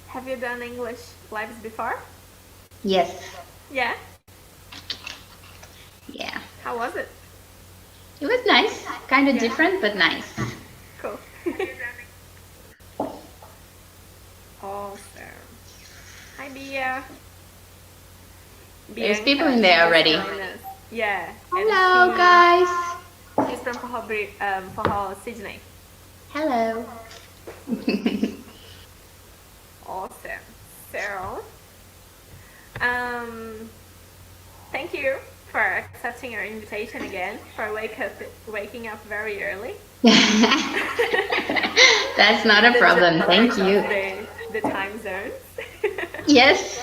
Have you done English lives before? Yes. Yeah? Yeah. How was it? It was nice. Kind of Yeah? different, but nice. Cool. Awesome. Hi, Bia. There's people Bianca, in she there just already. joined us. Yeah, and Hello, guys. she's from Forró Sydney. Hello. Awesome. So, um, thank you for accepting our invitation again, for waking up very early. That's not a problem. Thank you. The time zones. Yes.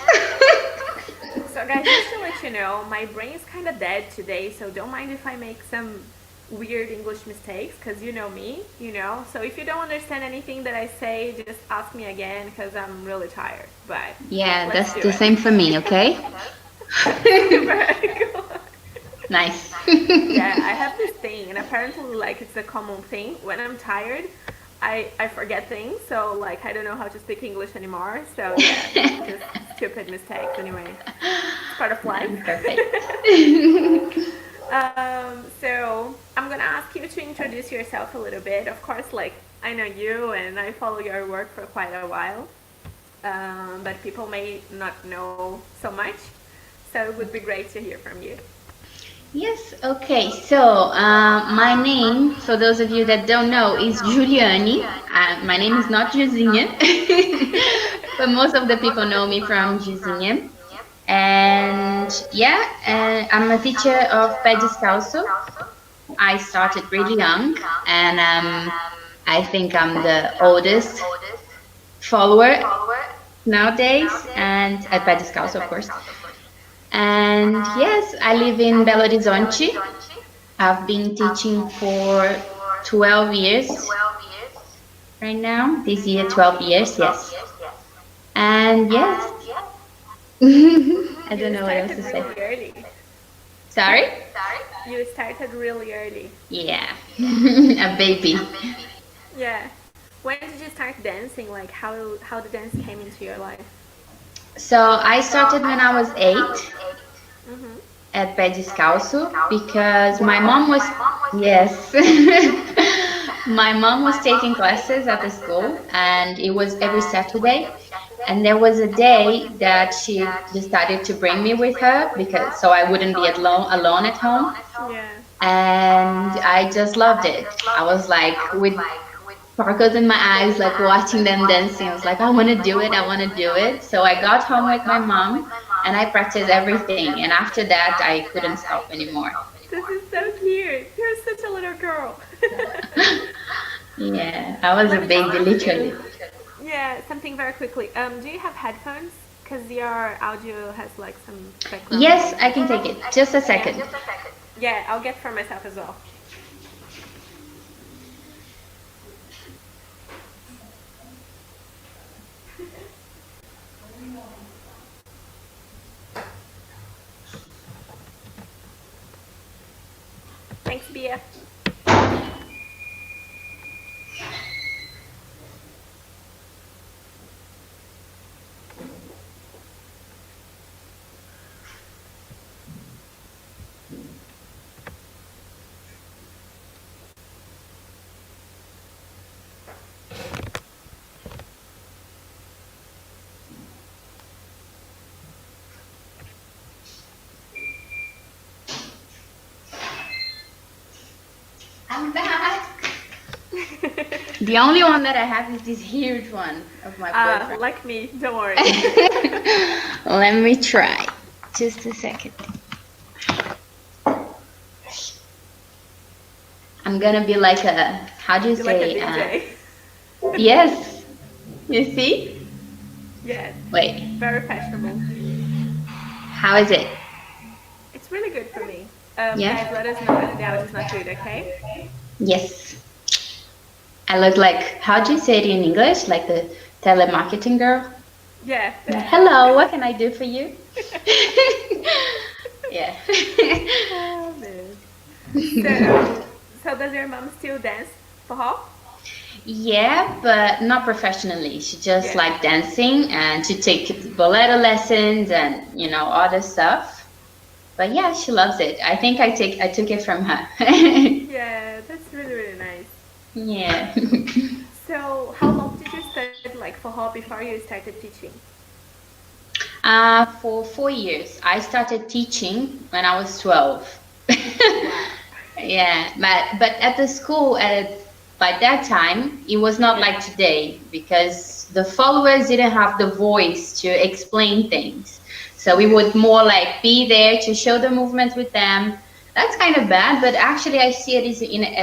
So guys, just to let you know, my brain is kind of dead today, so don't mind if I make some weird English mistakes, because you know me, So if you don't understand anything that I say, just ask me again, because I'm really tired. But Yeah, let's that's do the it. same for me, okay? Very cool. Nice. Yeah, I have this thing, and apparently, like, it's a common thing. When I'm tired, I forget things, so, like, I don't know how to speak English anymore. So, yeah, just stupid mistakes anyway. It's part of life. Perfect. So, I'm gonna ask you to introduce yourself a little bit. Of course, like, I know you, and I follow your work for quite a while. But people may not know so much. So, it would be great to hear from you. Yes, okay. So, my name, for those of you that don't know, is Juliane. My name is not Josinha, but most of the people know me from Josinha. And yeah, I'm a teacher of pé descalço. I started really young, and I think I'm the oldest follower nowadays, and at pé descalço, of course. And yes, I live in Belo Horizonte. I've been teaching for 12 years right now. This year, 12 years, yes. And yes, I don't You know what else started to say. really early. Sorry? You started really early. Yeah, a baby. Yeah. When did you start dancing? Like how the dance came into your life? So I started when I was 8 Mhm. at Pé Descalço because my mom was, yes, my mom was taking classes at the school and it was every Saturday. And there was a day that she decided to bring me with her because so I wouldn't be alone at home. Yeah. And I just loved it. I was like with sparkles in my eyes, like watching them dancing. I was like, I want to do it. I want to do it. So I got home with my mom and I practiced everything. And after that, I couldn't stop anymore. This is so cute. You're such a little girl. Yeah, I was a Let me just baby, ask literally. you. Yeah, something very quickly. Do you have headphones? Because your audio has like some background Yes, noise. I can take it. Just a Yeah. second. Yeah, I'll get for myself as well. Thanks, Bia. I'm back. The only one that I have is this huge one of my boyfriend. Like me, don't worry. Let me try. Just a second. I'm gonna be like a, how do you You're like a say? DJ. Yes. You see? Yes. Wait. Very fashionable. How is it? It's really good for me. Yeah? Guys, let us know if the audio is not good, okay? Yes. I look like, how do you say it in English? Like the telemarketing girl? Yeah. Hello, what can I do for you? Yeah. Oh, man. So does your mom still dance forró? Yeah, but not professionally. She just Yeah. liked dancing and to take ballet lessons and other stuff. But yeah, she loves it. I think I took it from her. Yeah, that's really, really nice. Yeah. So, how long did you study like for hobby before you started teaching? For 4 years, I started teaching when I was 12. Wow. Yeah, but at the school by that time it was not Yeah. like today because the followers didn't have the voice to explain things. So we Yeah. would more like be there to show the movement with them. That's kind of bad, but actually I see it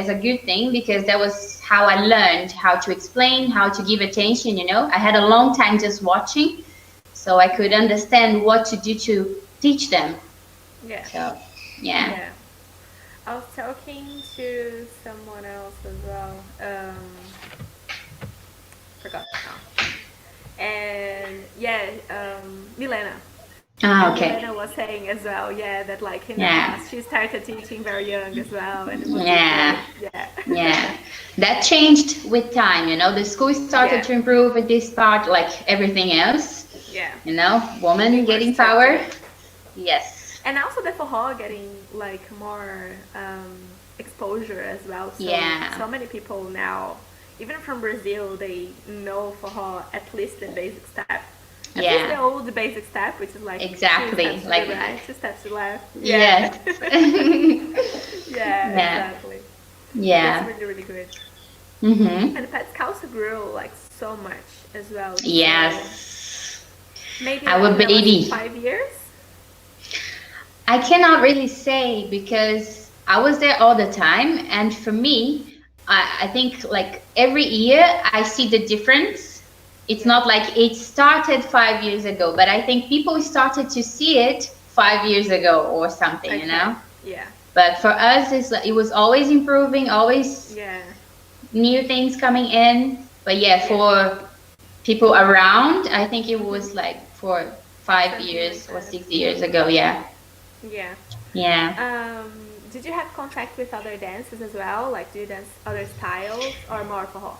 as a good thing because that was how I learned how to explain, how to give attention. I had a long time just watching, so I could Yeah. understand what to do to teach them. Yeah. So yeah. Yeah. I was talking to someone else as well. Forgot now. And yeah, Milena. Ah, And okay. Milena was saying as well, yeah, that like in the Yeah. past she started teaching very young as well, and it was really Yeah. great. Yeah. Yeah. That changed with time. The school started Yeah. to improve with this part, like everything else. Yeah. Woman Being more getting power. structured. Yes. And also the forró getting like more exposure as well. So Yeah. many people now, even from Brazil, they know forró at least the basic step. At least the Yeah. old basic step, which is like two Exactly. steps to the Like, right, two steps to the left. Yeah. yes. Yeah, Yeah. exactly. That's Yeah. really, really good. Mm-hmm. And Pet's also grew like so much as well. So Yes. maybe like Our in the last baby. 5 years. I cannot really say because I was there all the time, and for me, I think like every year I see the difference. It's Yeah. not like it started 5 years ago, but I think people started to see it 5 years ago or something. Okay. Yeah. But for us, it was always improving, always Yeah. new things coming in. But yeah, Yeah. for people around, I think it Mhm. was like for five Something like years or that. 6 years ago. Yeah, Yeah. yeah. Did you have contact with other dances as well? Like, do you dance other styles or more forró?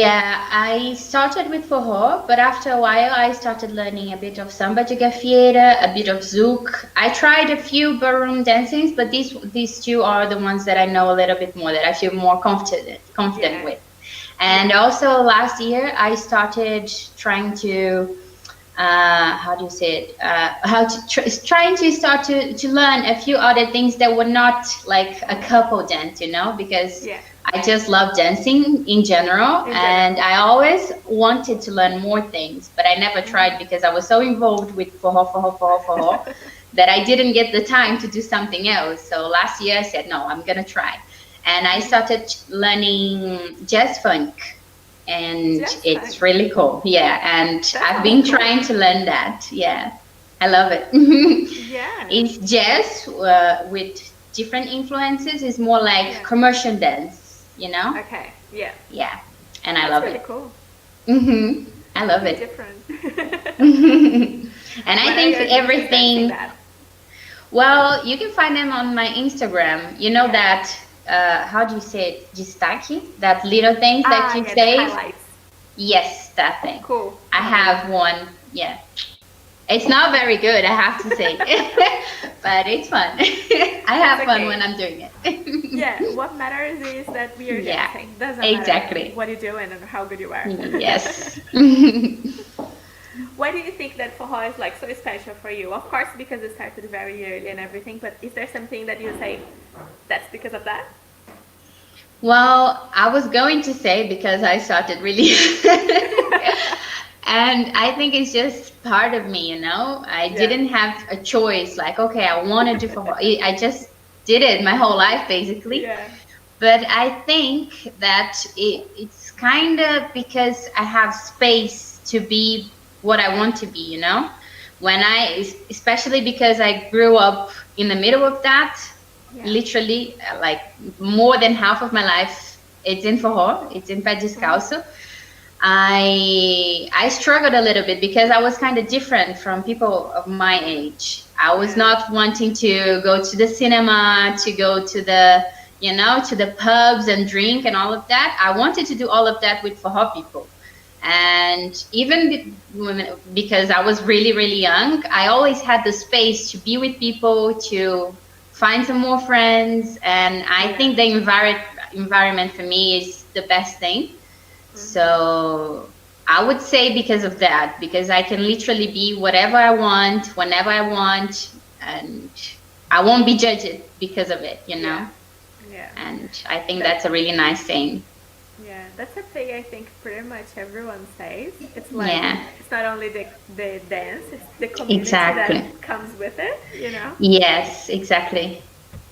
Yeah, I started with forró, but after a while I started learning a bit of samba de gafieira, a bit of zouk. I tried a few ballroom dancings, but these two are the ones that I know a little bit more, that I feel more confident Yeah. with. Yeah. And also last year I started trying to how do you say it? How to trying to start to learn a few other things that were not like a couple dance, because Yeah. I just love dancing in general, In and general. I always wanted to learn more things, but I never tried because I was so involved with forró, that I didn't get the time to do something else. So last year I said, no, I'm gonna try, and I started learning jazz funk, and Just fun. it's really cool. Yeah, and That I've sounds been cool. trying to learn that. Yeah, I love it. Yeah. It's jazz with different influences. It's more like Yeah. commercial dance. Okay. Yeah. Yeah, and I That's love really it. cool. I love Really it. different. And I What are think your DJs dancing everything. that? Well, you can find them on my Instagram. You know Yeah. that. How do you say it? Destaque? That little things that Ah, you yeah, the save. highlights. Yes, that thing. Cool. I Amazing. have one. Yeah. It's not very good, I have to say. But it's fun. I It's have fun when okay. I'm doing it. Yeah, what matters is that we are Yeah, dancing. Doesn't matter exactly. what you do and how good you are. Yes. Why do you think that forró is like so special for you? Of course, because it started very early and everything. But is there something that you say that's because of that? Well, I was going to say because I started really and I think it's just part of me. I Yeah. didn't have a choice like, okay, I want to do for I just did it my whole life basically. Yeah. But I think that it's kind of because I have space to be what I want to be. Especially because I grew up in the middle of that, Yeah. literally, like more than half of my life, it's in forró, it's in pé Mhm. descalço. I struggled a little bit because I was kind of different from people of my age. I was Yeah. not wanting to go to the cinema, to go to the to the pubs and drink and all of that. I wanted to do all of that with Faha people. And even because I was really, really young, I always had the space to be with people, to find some more friends. And I Yeah. think the environment for me is the best thing. So I would say because of that, because I can literally be whatever I want, whenever I want, and I won't be judged because of it. Yeah. Yeah. And I think That that's a really nice thing. yeah, that's a thing I think pretty much everyone says. It's like Yeah, it's not only the dance, it's the community that exactly. comes with it, you know? Yes, exactly.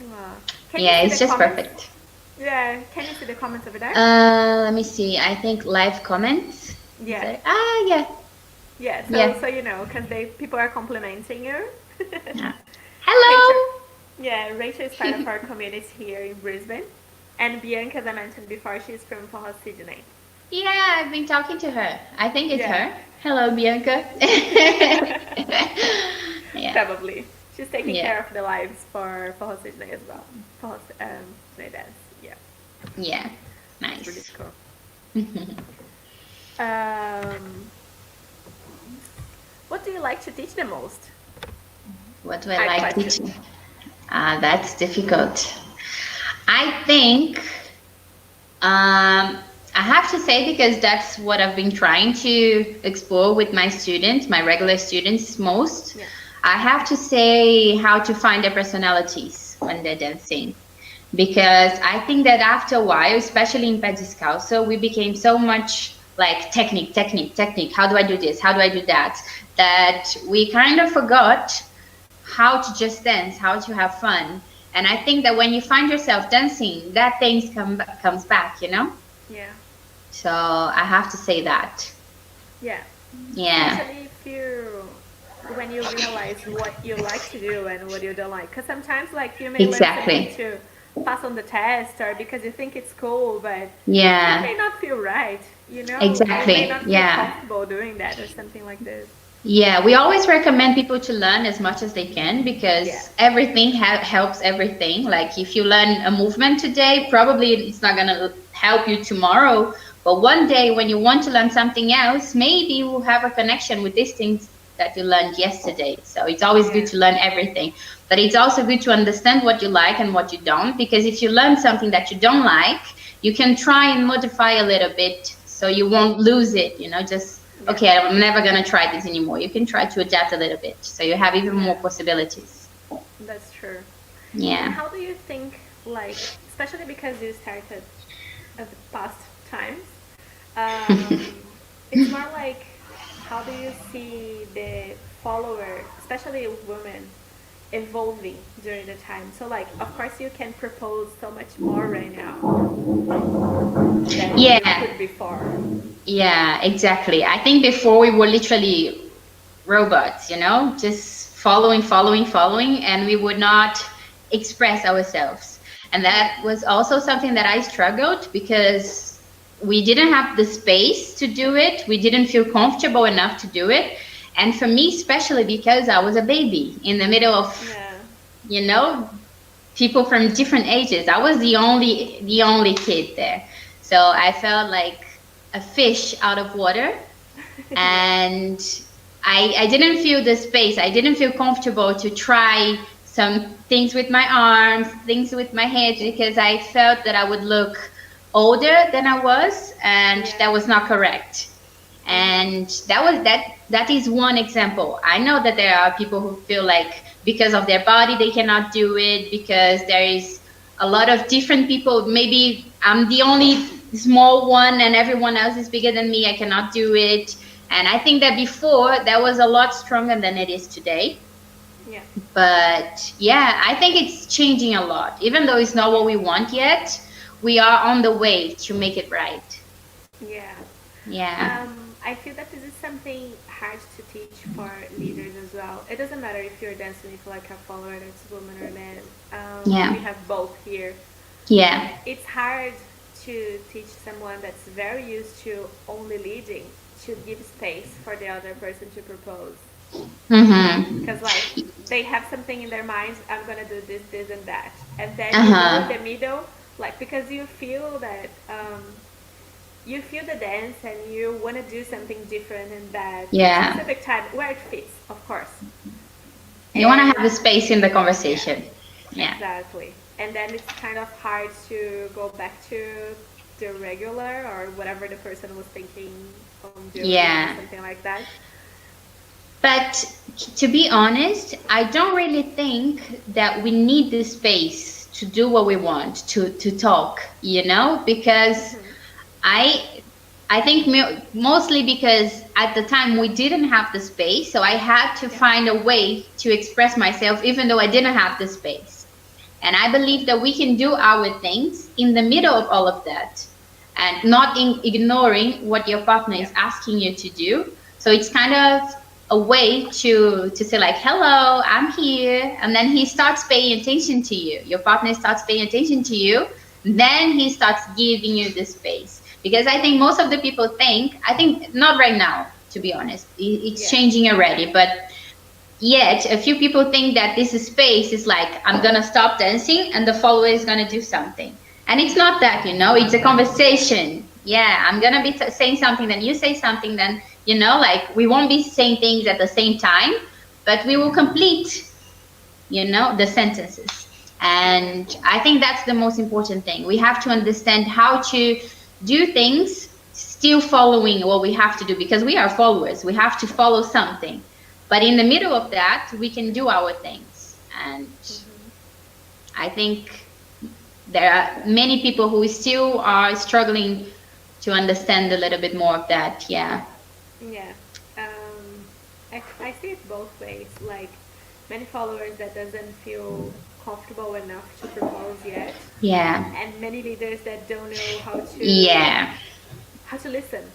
Wow. Can you Yeah, see it's the just comments? perfect. Yeah, can you see the comments over there? Let me see. I think live comments. Is Yeah. that? Ah, yeah, Yeah, so yeah. so you know, because they people are complimenting you. Yeah. Rachel, Hello. yeah, Rachel is part of our community here in Brisbane, and Bianca, as I mentioned before, she's from Port Sydney. Yeah, I've been talking to her. I think it's Yeah, her. Hello, Bianca. Yeah, probably. She's taking yeah, care of the lives for Port Sydney as well. Port Sydney dance. Yeah, yeah. that's really Nice. cool. Um, what do you like to teach the most? What do I Hard like question. teaching? That's difficult. I think I have to say because that's what I've been trying to explore with my students, my regular students most. Yeah. I have to say how to find their personalities when they're dancing. Because I think that after a while, especially in Pé Descalço, we became so much like technique, technique, technique. How do I do this? How do I do that? That we kind of forgot how to just dance, how to have fun. And I think that when you find yourself dancing, that things comes back. Yeah. So I have to say that. Yeah. Yeah, Especially if you when you realize what you like to do and what you don't like. Because sometimes, like, you may learn something exactly. to pass on the test or because you think it's cool, but it Yeah, may not feel right. You may exactly. not feel Yeah. comfortable doing that or something like this. Yeah, we always recommend people to learn as much as they can Yeah. because everything helps everything. Like if you learn a movement today, probably it's not gonna help you tomorrow. But one day when you want to learn something else, maybe you will have a connection with these things that you learned yesterday. So it's always good Yeah. to learn everything. But it's also good to understand what you like and what you don't, because if you learn something that you don't like, you can try and modify a little bit so you won't lose it, just Yeah. okay, I'm never gonna try this anymore. You can try to adapt a little bit, so you have even more Yeah. possibilities. That's true. And Yeah. how do you think, like, especially because you started at the past times, um, it's more like, how do you see the follower, especially women, evolving during the time? So, like, of course, you can propose so much more right now than you Yeah, could before. yeah, exactly. I think before we were literally robots, just following, following, following, and we would not express ourselves. And Yeah. that was also something that I struggled because we didn't have the space to do it. We didn't feel comfortable enough to do it. And for me, especially because I was a baby in the middle of, Yeah. you know, people from different ages. I was the only kid there. So I felt like a fish out of water, Yeah. and I didn't feel the space. I didn't feel comfortable to try some things with my arms, things with my head, because I felt that I would look older than I was, and Yeah. that was not correct. And that is one example. I know that there are people who feel like because of their body they cannot do it, because there is a lot of different people. Maybe I'm the only small one and everyone else is bigger than me. I cannot do it. And I think that before that was a lot stronger than it is today. Yeah. But yeah, I think it's changing a lot. Even though it's not what we want yet, we are on the way to make it right. Yeah. Yeah. I feel that this is something hard to teach for leaders as well. It doesn't matter if you're dancing with like a follower that's woman or man. We Yeah. have both here. Yeah. It's hard to teach someone that's very used to only leading to give space for the other person to propose. Mm-hmm. Because like they have something in their minds, I'm gonna do this, this, and that, and then you go in Uh-huh. the middle. Like because you feel the dance and you want to do something different in that Yeah. specific time where it fits, of course. You want to And have a space in the yeah, conversation. Yeah. exactly. And then it's kind of hard to go back to the regular or whatever the person was thinking on doing or Yeah. something like that. But to be honest, I don't really think that we need the space to do what we want, to talk, because Hmm. I I think mostly because at the time we didn't have the space, so I had to Yeah. find a way to express myself even though I didn't have the space. And I believe that we can do our things in the middle of all of that and not ignoring what your partner Yeah. is asking you to do. So it's kind of a way to say like, hello, I'm here. And then he starts paying attention to you. Your partner starts paying attention to you. Then he starts giving you the space. Because I think most of the people I think not right now, to be honest, it's Yeah. changing already, but yet, a few people think that this space is like, I'm gonna stop dancing and the follower is gonna do something. And it's not that, it's a Not that. conversation. Yeah, I'm gonna be saying something, then you say something, then, like we won't be saying things at the same time, but we will complete, the sentences. Yeah. And I think that's the most important thing. We have to understand how to do things still following what we have to do because we are followers. We have to follow something. But in the middle of that, we can do our things. And Hmm. I think there are many people who still are struggling to understand a little bit more of that. Yeah. Yeah. I see it both ways. Like many followers that doesn't feel comfortable enough to propose yet, Yeah. and many leaders that don't know Yeah. how to listen.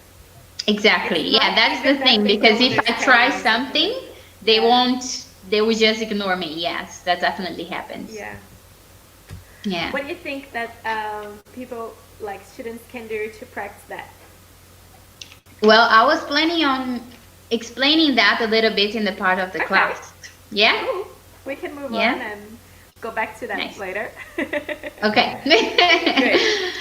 Exactly. It's Yeah, not that's the even that thing they because don't if I try understand or something something, like. they Yeah. won't, they will just ignore me. Yes, that definitely happens. Yeah. Yeah. What do you think that people like students can do to practice that? Well, I was planning on explaining that a little bit in the part of the Okay. class. Yeah? Cool. We can move on Yeah? and go back to that Nice. later. Okay. Great.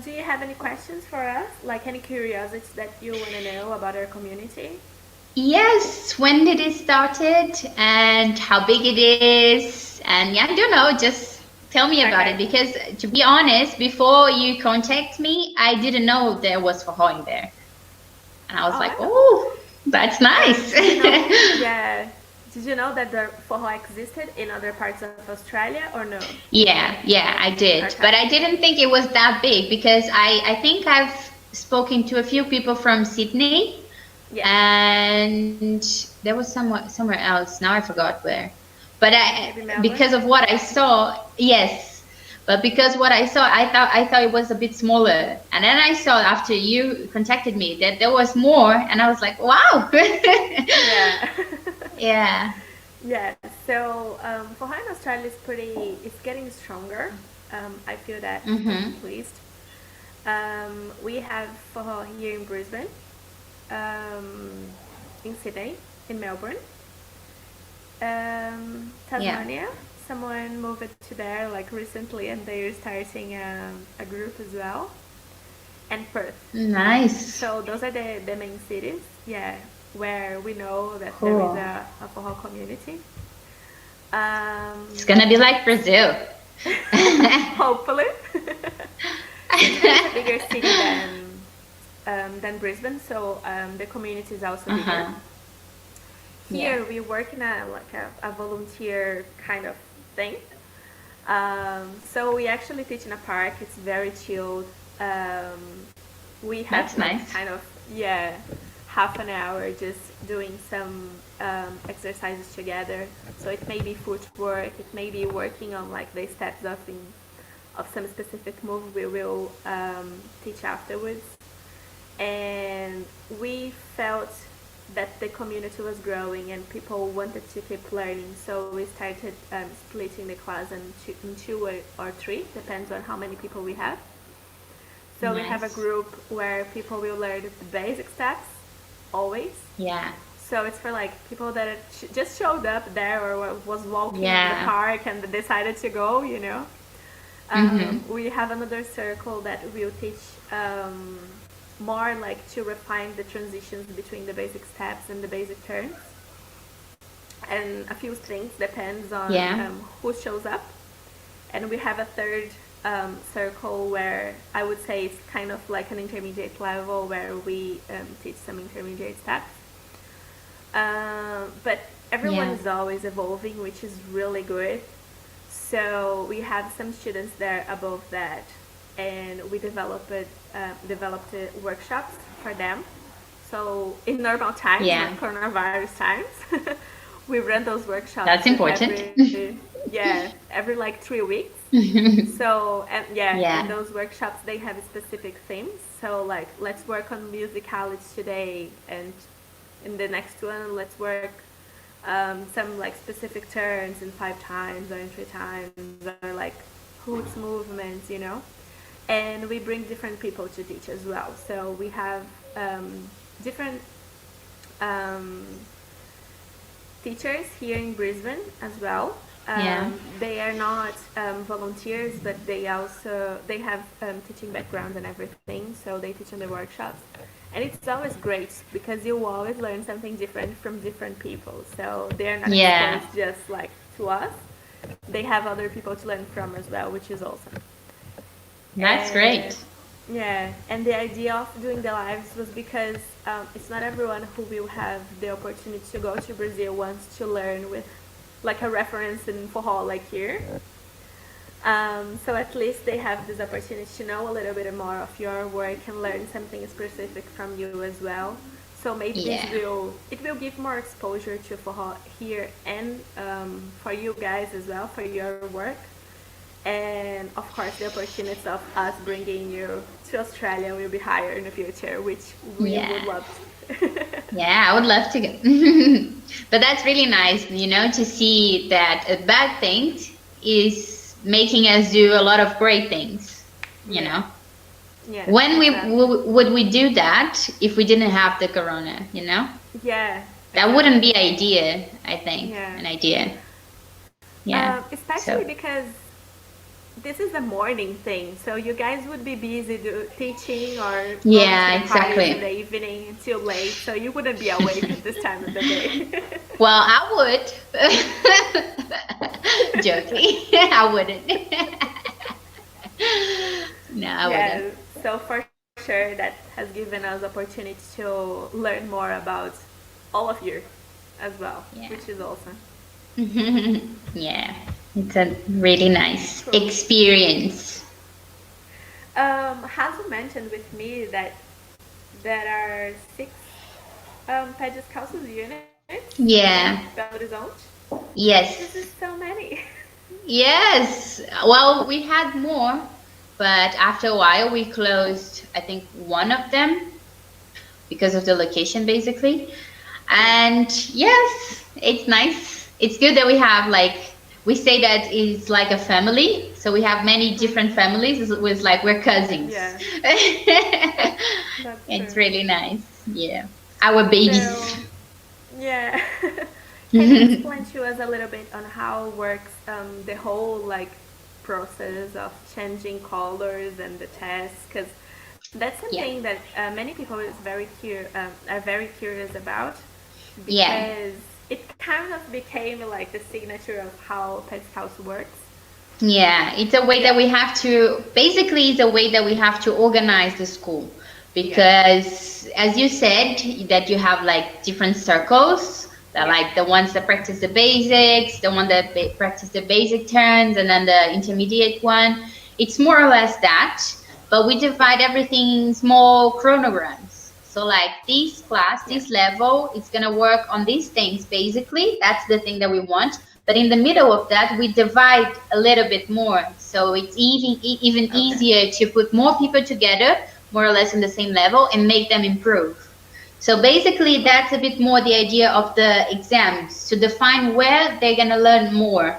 Do you have any questions for us? Like any curiosities that you want to know about our community? Yes, when did it started and how big it is? And yeah, I don't know, just tell me about it Okay. because to be honest, before you contact me, I didn't know there was Fahoin there. And I was Oh, like, wow. oh, that's nice. Did you know? Yeah. Did you know that the Foho existed in other parts of Australia or no? Yeah, I did. Okay. But I didn't think it was that big because I think I've spoken to a few people from Sydney Yeah. and there was somewhere else. Now I forgot where. But Maybe because Melbourne? of what I saw, yes. But because what I saw, I thought it was a bit smaller. And then I saw after you contacted me that there was more and I was like, wow. Yeah. Yeah. Yeah. So Foho in Australia it's getting stronger. I feel that Mm-hmm. at least. We have Foho here in Brisbane, um, in Sydney, in Melbourne. Yeah. Tasmania, someone moved to there like recently and they're starting a group as well. And Perth. Nice. So those are the main cities, yeah, where we know that there is Cool. a Forró community. It's Um, gonna be like Brazil. hopefully. Sydney is a bigger city than Brisbane, so the community is also bigger. Uh-huh. Yeah. Here we work in a volunteer kind of thing. So we actually teach in a park. It's very chilled. We have That's like nice. kind of, yeah, half an hour just doing some exercises together. So it may be footwork. It may be working on like the steps of some specific move we will teach afterwards. And we felt that the community was growing and people wanted to keep learning. So we started splitting the class in two or three, depends on how many people we have. So we have a Nice. group where people will learn the basic steps always. Yeah. So it's for like people that just showed up there or was walking in the Yeah. park and decided to go, We have another circle that will teach more like to refine the transitions between the basic steps and the basic turns. And a few things depends on Yeah. who shows up. And we have a third circle where I would say it's kind of like an intermediate level where we teach some intermediate steps. But everyone Yeah. is always evolving, which is really good. So we have some students there above that, and we developed workshops for them. So in normal times, Yeah. not coronavirus times, we run those workshops That's important. every like 3 weeks. So and yeah, in Yeah. those workshops they have specific themes. So like let's work on musicality today, and in the next one let's work some like specific turns in 5 times or in 3 times, or like hoots movements. And we bring different people to teach as well. So we have different um, teachers here in Brisbane as well. Yeah. They are not volunteers, but they have teaching background and everything. So they teach in the workshops, and it's always great because you always learn something different from different people. So they're not Yeah. exposed just like to us. They have other people to learn from as well, which is awesome. That's And great. yeah, and the idea of doing the lives was because it's not everyone who will have the opportunity to go to Brazil wants to learn with like a reference in forró like here. So at least they have this opportunity to know a little bit more of your work and learn something specific from you as well. So maybe Yeah. it will give more exposure to forró here, and for you guys as well for your work. And of course, the opportunity of us bringing you to Australia will be higher in the future, which we would Yeah. love to. Yeah, I would love to go. But that's really nice, to see that a bad thing is making us do a lot of great things, you Yeah, know. yeah, When exactly. would we do that if we didn't have the corona? Yeah, That wouldn't be exactly. idea, I think, Yeah. an idea. Yeah. Especially So, because this is a morning thing, so you guys would be busy teaching or going to yeah, the parties in exactly. the evening until late, so you wouldn't be awake at this time of the day. Well, I would. Joking. I wouldn't. No, I wouldn't. Yeah, so for sure that has given us opportunity to learn more about all of you as well, Yeah. which is awesome. Yeah. It's a really nice Cool. experience. Hazel mentioned with me that there are 6 pé descalços units in Yeah. Belo Horizonte. This is Yes. so many. Yes. Well, we had more, but after a while we closed, I think, one of them because of the location, basically. Yeah. And yes, it's nice. It's good that we have, like, we say that it's like a family. So we have many different Mm-hmm. families with, like, we're cousins. Yeah, that's It's true. really nice. Yeah. Our babies. So, yeah. Can you explain to us a little bit on how works the whole like process of changing colors and the tests? Because that's Yeah. something that many people are very curious about, Yeah. because it kind of became like the signature of how Pet House works. Yeah, it's a way Yeah, that we have to, basically, it's a way that we have to organize the school yeah, because, as you said, that you have like different circles, that yeah, like the ones that practice the basics, the one that practice the basic turns, and then the intermediate one. It's more or less that, but we yeah, divide everything in small chronograms. So like this class, yeah, this level, it's gonna work on these things basically. That's the thing that we want. But in the middle of that, we divide a little bit more. So it's even okay, easier to put more people together, more or less in the same level, and make them improve. So basically, that's a bit more the idea of the exams, to define where they're going to learn more.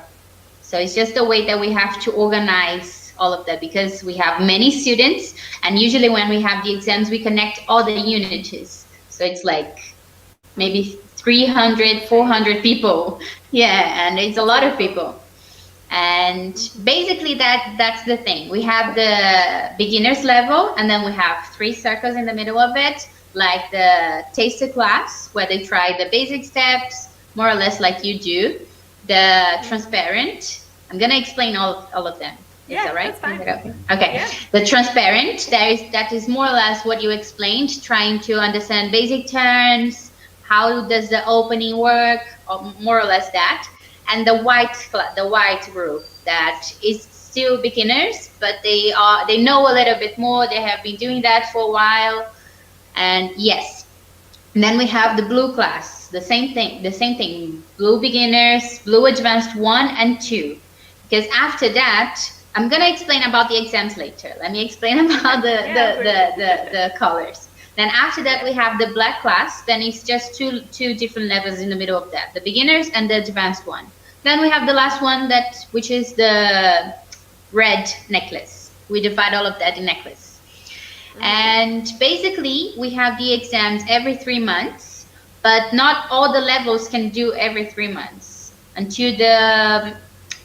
So it's just a way that we have to organize all of that because we have many students, and usually when we have the exams, we connect all the units. So it's like maybe that's 300, insane. 400 people. Yeah, and it's a That's a lot of lot. people. And basically that's the thing. We have the beginners level, and then we have 3 circles in the middle of it, like the taster class, where they try the basic steps, more or less like you do. The transparent, I'm gonna explain all of them. Is Yeah, that right? that's fine. Is that okay? Okay. Yeah. The transparent, that is more or less what you explained, trying to understand basic terms, how does the opening work, or more or less that. And the white group, that is still beginners, but they know a little bit more. They have been doing that for a while. And yes, and then we have the blue class, the same thing, blue beginners, blue advanced 1 and 2. Because after that, I'm gonna explain about the exams later. Let me explain about Yeah, the colors. Then after that, yeah. we have the black class. Then it's just two different levels in the middle of that, the beginners and the advanced 1. Then we have the last one, which is the red necklace. We divide all of that in necklace. And basically, we have the exams every 3 months, but not all the levels can do every 3 months. Until the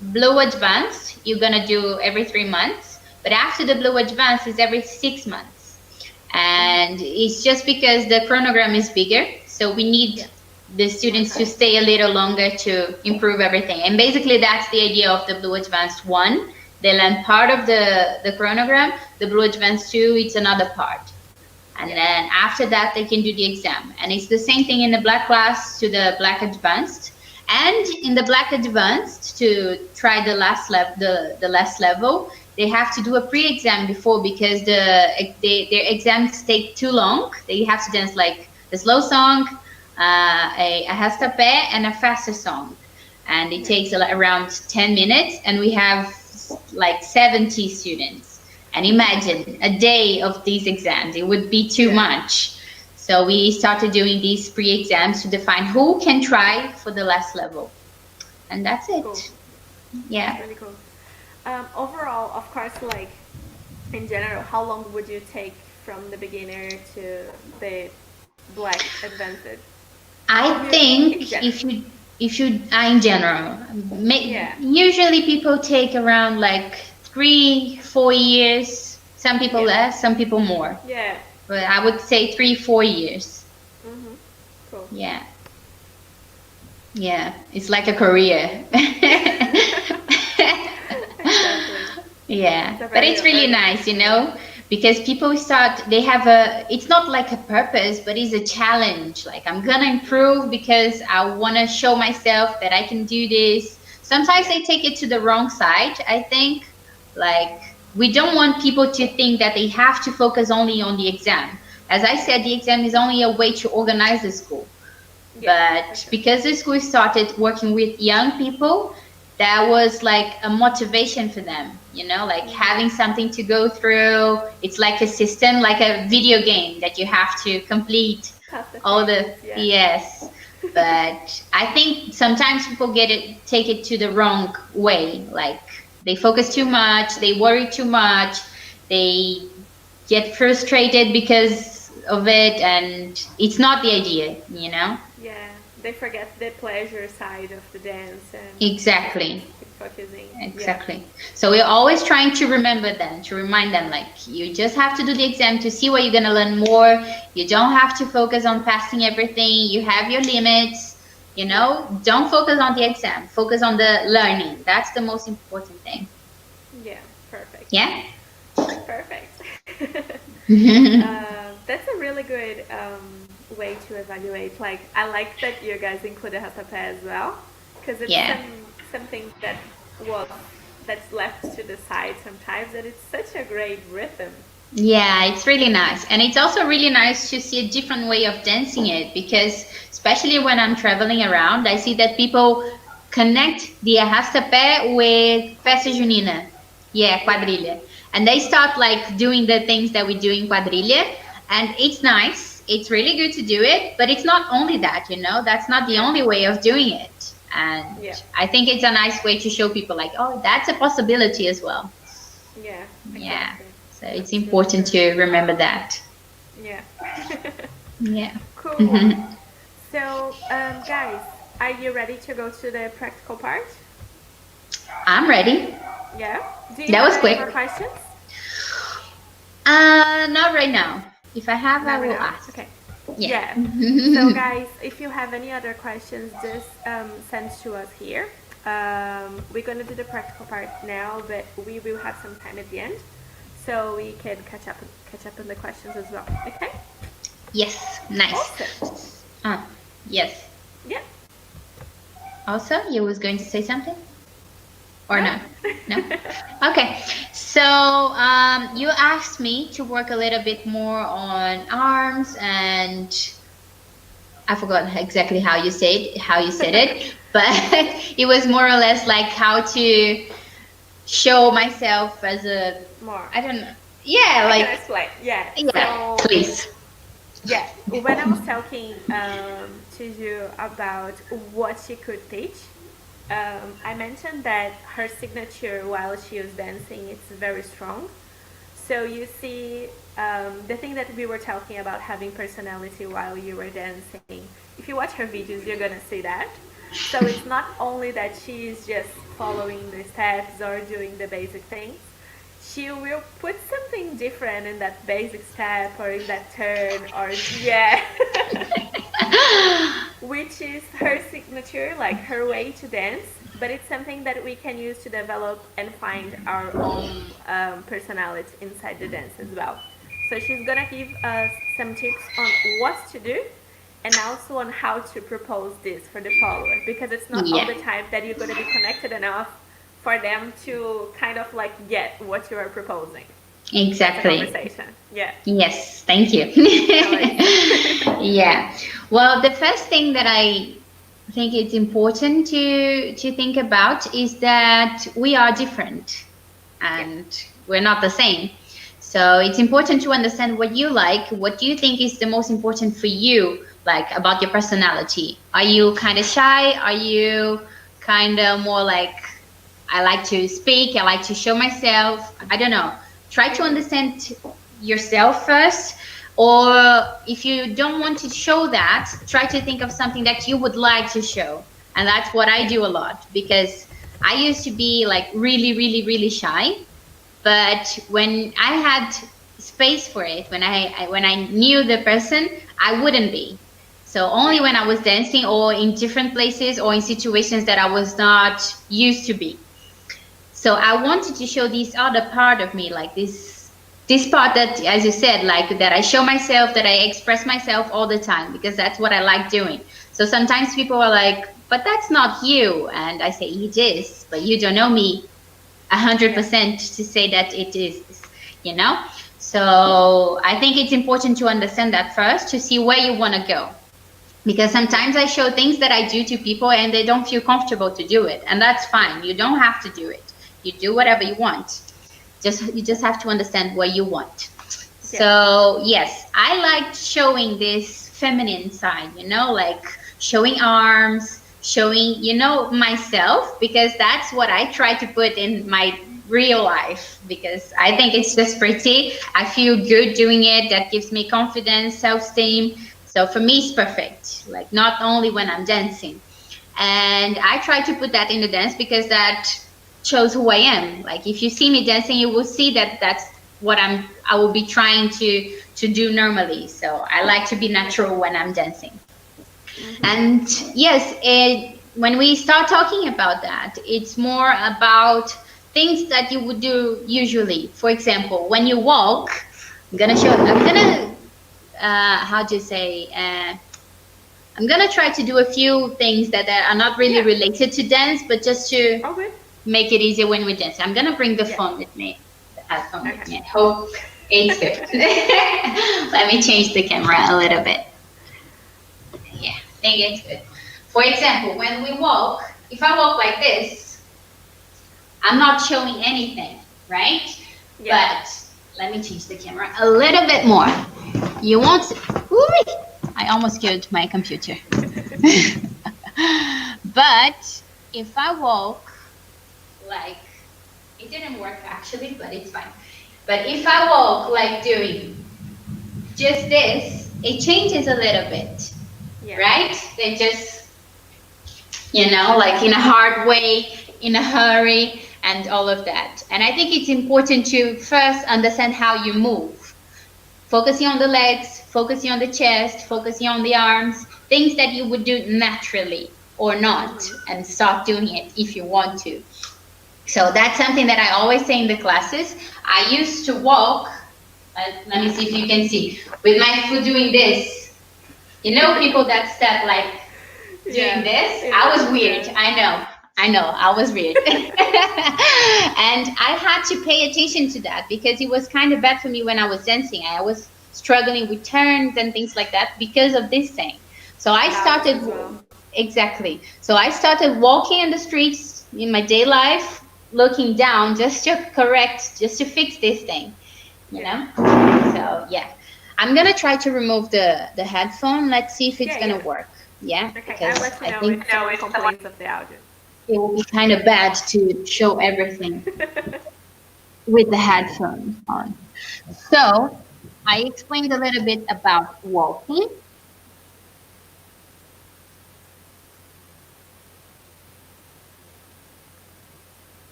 blue advanced, you're gonna do every 3 months, but after the blue advanced is every 6 months. And it's just because the chronogram is bigger, so we need the students to stay a little longer to improve everything. And basically, that's the idea of the blue advanced 1. They learn part of the chronogram. The blue advanced 2, it's another part. And then after that, they can do the exam. And it's the same thing in the black class to the black advanced. And in the black advanced, to try the last level, they have to do a pre-exam before, because their exams take too long. They have to dance like a slow song, a arrasta-pé, and a faster song. And it takes around 10 minutes, and we have like 70 students. And imagine a day of these exams, it would be too much. So we started doing these pre-exams to define who can try for the last level. And that's it. Cool. Yeah. That's really cool. Overall, of course, like in general, how long would you take from the beginner to the black advanced? I think if you in general, usually people take around like 3-4 years. Some people less, some people more. Yeah. But I would say 3-4 years. Cool. Yeah. Yeah, it's like a career. Exactly. Yeah, but it's really nice, because people start, they have it's not like a purpose, but it's a challenge. Like, I'm gonna improve because I want to show myself that I can do this. Sometimes they take it to the wrong side, I think. Like, we don't want people to think that they have to focus only on the exam. As I said, the exam is only a way to organize the school. But because the school started working with young people, that was like a motivation for them, like having something to go through. It's like a system, like a video game that you have to complete all the, yes. But I think sometimes people take it to the wrong way. Like, they focus too much, they worry too much, they get frustrated because of it, and it's not the idea, Yeah, they forget the pleasure side of the dance. And exactly. Focusing. Exactly. So we're always trying to remind them, like, you just have to do the exam to see what you're gonna learn more. You don't have to focus on passing everything. You have your limits. Don't focus on the exam. Focus on the learning. That's the most important thing. Yeah. Perfect. Yeah. Perfect. That's a really good way to evaluate. Like, I like that you guys include a Hatapé as well, because it's something that's left to the side sometimes, and it's such a great rhythm. Yeah, it's really nice. And it's also really nice to see a different way of dancing it, because especially when I'm traveling around, I see that people connect the arrasta-pé with festa junina. Yeah, quadrilha. And they start like doing the things that we do in quadrilha, and it's nice. It's really good to do it, but it's not only that, that's not the only way of doing it. And I think it's a nice way to show people, like, oh, that's a possibility as well. Yeah. Exactly. Yeah. So it's important to remember that. Yeah. Yeah. Cool. So, guys, are you ready to go to the practical part? I'm ready. Yeah. Do you That have was any more quick. questions? Not right now. If I have, I Never will know. ask. Okay. Yeah. Yeah. So guys, if you have any other questions, just send to us here. We're gonna do the practical part now, but we will have some time at the end, so we can catch up on the questions as well. Okay. Yes, nice. Awesome. Ah, yes. Yeah. Also, you was going to say something or No. no? No? Okay. So, you asked me to work a little bit more on arms, and I forgot exactly how you said it, but it was more or less like how to show myself as a, More. I don't know. Yeah, I can like, explain. Yeah. yeah, So please. yeah, when I was talking to you about what she could teach, I mentioned that her signature while she was dancing is very strong. So you see, the thing that we were talking about having personality while you were dancing. If you watch her videos, you're gonna see that. So it's not only that she is just following the steps or doing the basic things. She will put something different in that basic step or in that turn or yeah. Which is her signature, like her way to dance, but it's something that we can use to develop and find our own personality inside the dance as well. So she's gonna give us some tips on what to do and also on how to propose this for the follower, because it's not all Yeah, the time that you're gonna be connected enough for them to kind of like get what you are proposing. It's a exactly. conversation. Yeah. Yes, thank you. No worries. Yeah. Well, the first thing that I think it's important to think about is that we are different Yeah. and we're not the same. So it's important to understand what you like, what do you think is the most important for you, like about your personality. Are you kind of shy? Are you kind of more like, I like to speak, I like to show myself? I don't know. Try to understand yourself first. Or if you don't want to show that, try to think of something that you would like to show. And that's what I Yeah. do a lot because I used to be like really, really, really shy. But when I had space for it, when I knew the person, I wouldn't be. So only Yeah. when I was dancing or in different places or in situations that I was not used to be. So I wanted to show this other part of me, like this part that, as you said, like that I show myself, that I express myself all the time because that's what I like doing. So sometimes people are like, but that's not you. And I say, it is, but you don't know me Yeah. 100% to say that it is, you know? So I think it's important to understand that first to see where you want to go. Because Yeah. sometimes I show things that I do to people and they don't feel comfortable to do it. And that's fine. You don't have to do it. You do whatever you want. You just have to understand what you want. Yeah. So yes, I like showing this feminine side, like showing arms, showing, myself, because that's what I try to put in my real life because I think it's just pretty. I feel good doing it. That gives me confidence, self-esteem. So for me, it's perfect. Like not only when I'm dancing. And I try to put that in the dance because that shows who I am. Like if you see me dancing, you will see that that's what I will be trying to do normally. So I like to be Yeah. natural when I'm dancing. Mhm. And yes, when we start talking about that, it's more about things that you would do usually. For example, when you walk, I'm gonna, how do you say, I'm gonna try to do a few things that are not really Yeah. related to dance, but just to All good. make it easier when we dance. I'm gonna bring the Yeah. phone with me. The iPhone with Okay. me. I hope it's good. Let me change the camera a little bit. Yeah, I think it's good. For example, when we walk, if I walk like this, I'm not showing anything, right? Yeah. But let me change the camera a little bit more. You won't. Ooh, I almost killed my computer. But if I walk like, it didn't work actually, but it's fine. But if I walk like doing just this, it changes a little bit, Yeah. right? Then just, like in a hard way, in a hurry and all of that. And I think it's important to first understand how you move. Focusing on the legs, focusing on the chest, focusing on the arms, things that you would do naturally or not, and start doing it if you want to. So that's something that I always say in the classes. I used to walk, let me see if you can see, with my foot doing this. You know, people that step like doing this? I was weird. I know, I was weird. And I had to pay attention to that because it was kind of bad for me when I was dancing. I was struggling with turns and things like that because of this thing. So I started, exactly. So I started walking in the streets in my day life, looking down just to correct, just to fix this thing, you know? So yeah. I'm gonna try to remove the headphone. Let's see if it's gonna work. Yeah, Okay, because I'll let you I know think if someone complains of the audio. it will be kind of bad to show everything with the headphones on. So I explained a little bit about walking.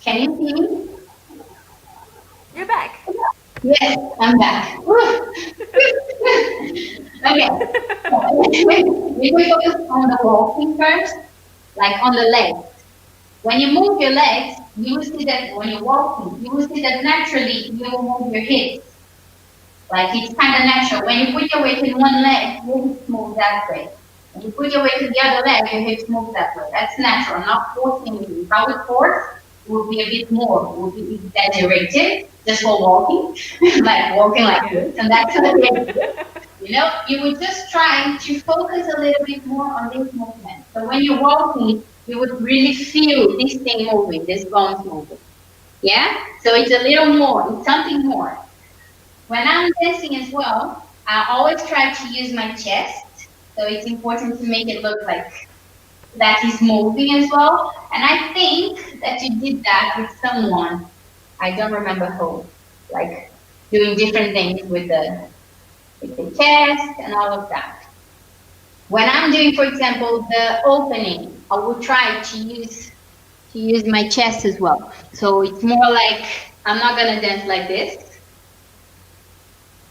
Can you see me? You're back. Yes, I'm back. Okay. We will focus on the walking first, like on the legs. When you move your legs, you will see that when you're walking, you will see that naturally you will move your hips. Like it's kind of natural. When you put your weight in one leg, your hips move that way. When you put your weight in the other leg, your hips move that way. That's natural, not forcing you. If I would force, it would be a bit more, it would be exaggerated just for walking, like walking like this, and that's not good. You know, you would just try to focus a little bit more on this movement. So when you're walking, you would really feel this thing moving, this bones moving. Yeah? So it's a little more, it's something more. When I'm dancing as well, I always try to use my chest. So it's important to make it look like that is moving as well. And I think that you did that with someone. I don't remember who. Like doing different things with the chest and all of that. When I'm doing, for example, the opening, I will try to use my chest as well. So it's more like I'm not gonna dance like this,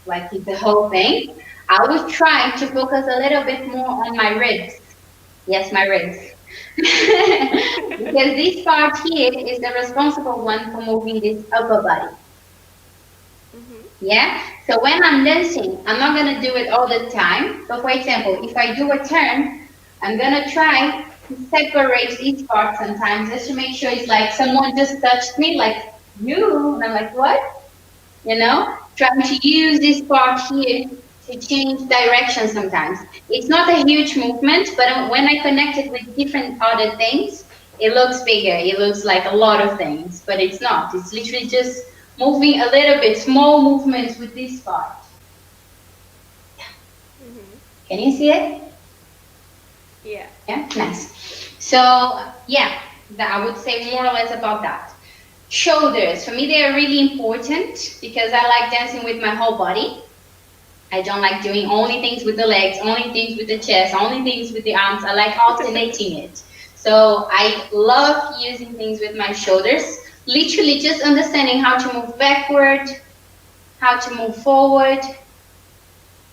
like the whole thing. I will try to focus a little bit more on my ribs. Yes, my ribs. Because this part here is the responsible one for moving this upper body. Yeah? So when I'm dancing, I'm not going to do it all the time. But for example, if I do a turn, I'm going to try to separate each part sometimes just to make sure it's like someone just touched me, like you. And I'm like, what? You know? Trying to use this part here to change direction sometimes. It's not a huge movement, but when I connect it with different other things, it looks bigger. It looks like a lot of things, but it's not. It's literally just moving a little bit, small movements with this part. Can you see it? Yeah. Yeah, nice. So yeah, I would say more or less about that. Shoulders, for me, they are really important because I like dancing with my whole body. I don't like doing only things with the legs, only things with the chest, only things with the arms. I like alternating it. So I love using things with my shoulders. Literally just understanding how to move backward, how to move forward.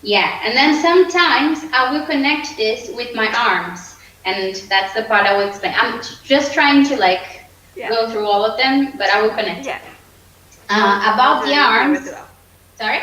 Yeah, and then sometimes I will connect this with my arms. And that's the part I will explain. I'm just trying to go through all of them, but I will connect. Yeah. About the arms. Sorry?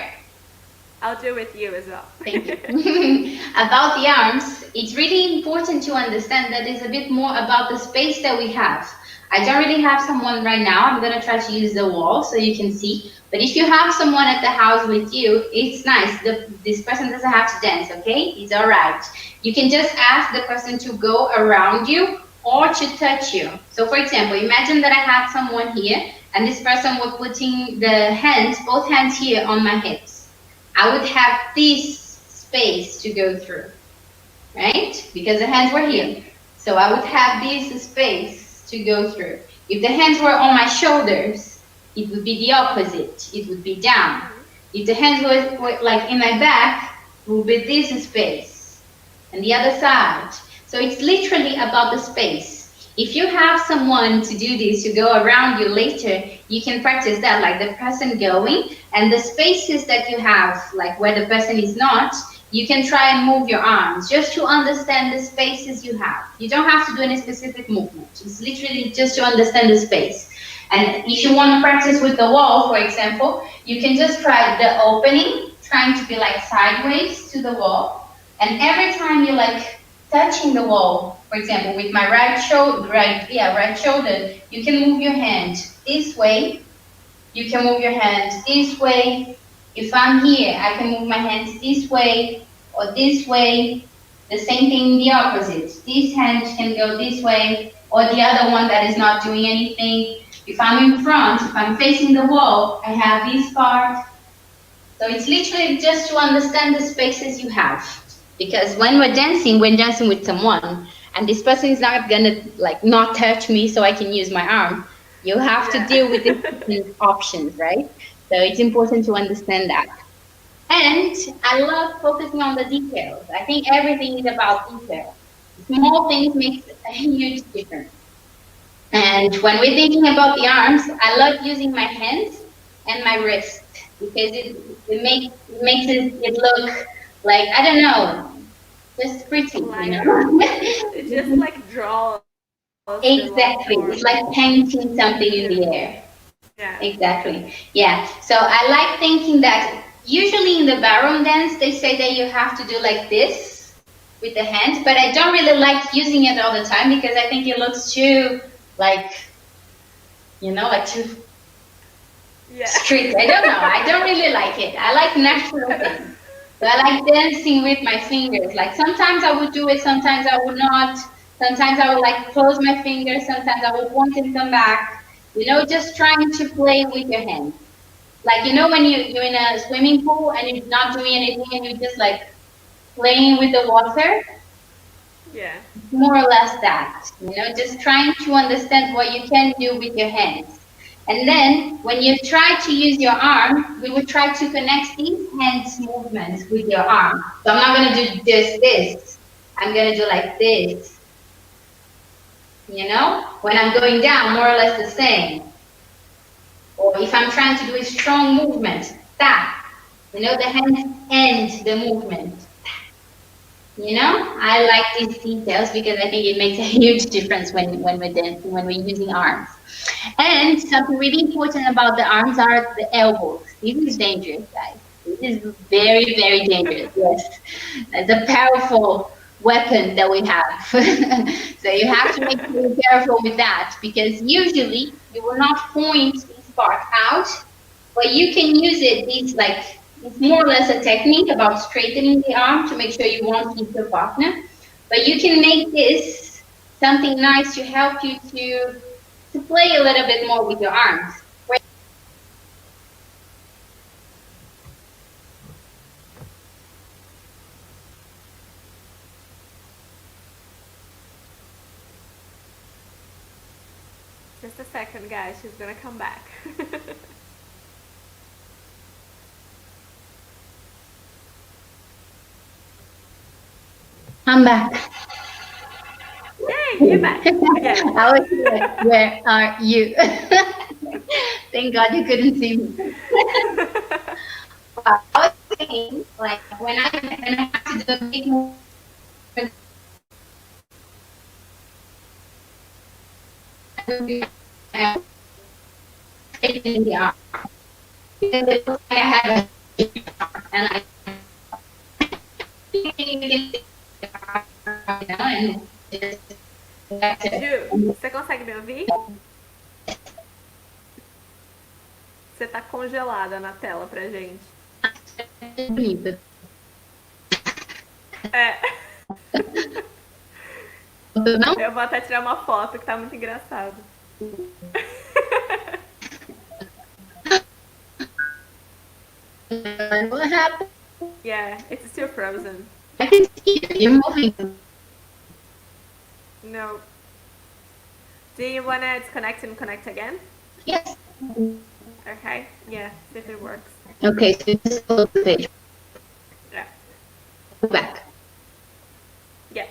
I'll do with you as well. Thank you. About the arms, it's really important to understand that it's a bit more about the space that we have. I don't really have someone right now. I'm going to try to use the wall so you can see. But if you have someone at the house with you, it's nice. This person doesn't have to dance, okay? It's all right. You can just ask the person to go around you or to touch you. So for example, imagine that I have someone here and this person was putting the hands, both hands here on my hips. I would have this space to go through, right? Because the hands were here. So I would have this space to go through. If the hands were on my shoulders, it would be the opposite. It would be down. If the hands were like in my back, it would be this space. And the other side. So it's literally about the space. If you have someone to do this, to go around you later, you can practice that, like the person going and the spaces that you have, like where the person is not, you can try and move your arms just to understand the spaces you have. You don't have to do any specific movement. It's literally just to understand the space. And if you want to practice with the wall, for example, you can just try the opening, trying to be like sideways to the wall. And every time you like touching the wall, for example, with my right shoulder, you can move your hand this way. You can move your hand this way. If I'm here, I can move my hands this way or this way. The same thing, the opposite. This hand can go this way or the other one that is not doing anything. If I'm in front, if I'm facing the wall, I have this part. So it's literally just to understand the spaces you have. Because when we're dancing with someone, and this person is not gonna like not touch me so I can use my arm. You have to deal with different options, right? So it's important to understand that. And I love focusing on the details. I think everything is about detail. Small things make a huge difference. And when we're thinking about the arms, I love using my hands and my wrist because it makes it look like, I don't know, just pretty, you Lighter. know? It just like draws the love form. Exactly. It's like painting something in the air. Yeah. Exactly. Yeah. So I like thinking that usually in the ballroom dance, they say that you have to do like this with the hands, but I don't really like using it all the time because I think it looks too, like, like too Yeah. strict. I don't know. I don't really like it. I like natural things. So I like dancing with my fingers. Like sometimes I would do it, sometimes I would not. Sometimes I would like close my fingers, sometimes I would want to come back. Just trying to play with your hands. Like when you're in a swimming pool and you're not doing anything and you're just like playing with the water, Yeah. more or less that. Just trying to understand what you can do with your hands. And then when you try to use your arm, we would try to connect these hands movements with your arm. So I'm not going to do just this. I'm going to do like this. When I'm going down, more or less the same. Or if I'm trying to do a strong movement, that. The hands end the movement. I like these details because I think it makes a huge difference when we're dancing, when we're using arms. And something really important about the arms are the elbows. This is dangerous, guys. This is very, very dangerous. Yes, it's a powerful weapon that we have. So you have to make sure you're careful with that because usually you will not point this part out, but you can use it. It's more or less a technique about straightening the arm to make sure you won't hit your partner. But you can make this something nice to help you to play a little bit more with your arms. Just a second, guys. She's gonna come back. I'm back. Yay, you're back. Again. I was like, where are you? Thank God you couldn't see me. I was saying, like, when I have to do a big movement, in the arm. Because it looks like I have a and I Ju, você consegue me ouvir? Você tá congelada na tela pra gente. bonita. É. Não? Eu vou até tirar uma foto que tá muito engraçado. What happened? Yeah, it's still frozen. I can see you. You're moving. No. Do you wanna disconnect and connect again? Yes. Okay, yeah, see if it works. Okay, so just go to the page. Yeah. Go back. Yeah.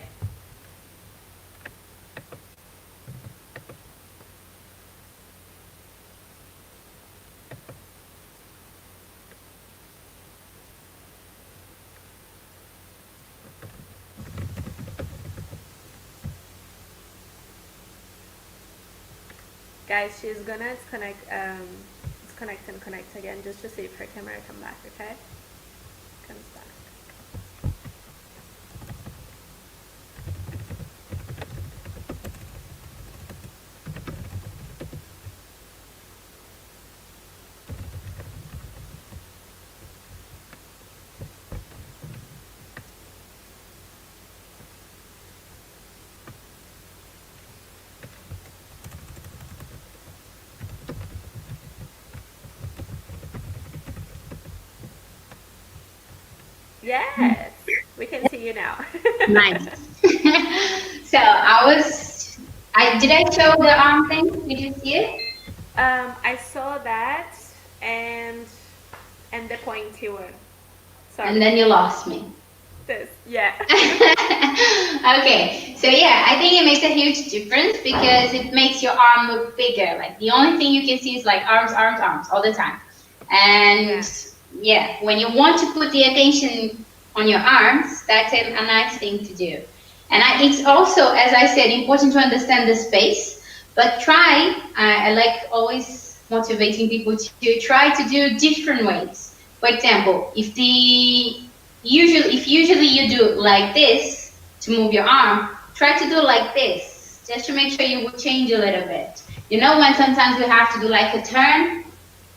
Guys, she's gonna disconnect and connect again just to see if her camera come back, okay? Comes back. Yes, we can see you now. Nice. So I did I show the arm thing? Did you see it? I saw that and the pointy one. And Sorry. then you lost me. This, yeah. Okay, so yeah, I think it makes a huge difference because it makes your arm look bigger. Like the only thing you can see is like arms, arms, arms all the time. And Yeah. yeah, when you want to put the attention on your arms, that's a nice thing to do. And it's also, as I said, important to understand the space, but try, I like always motivating people to try to do different ways. For example, if usually you do like this to move your arm, try to do like this, just to make sure you will change a little bit. You know when sometimes we have to do like a turn,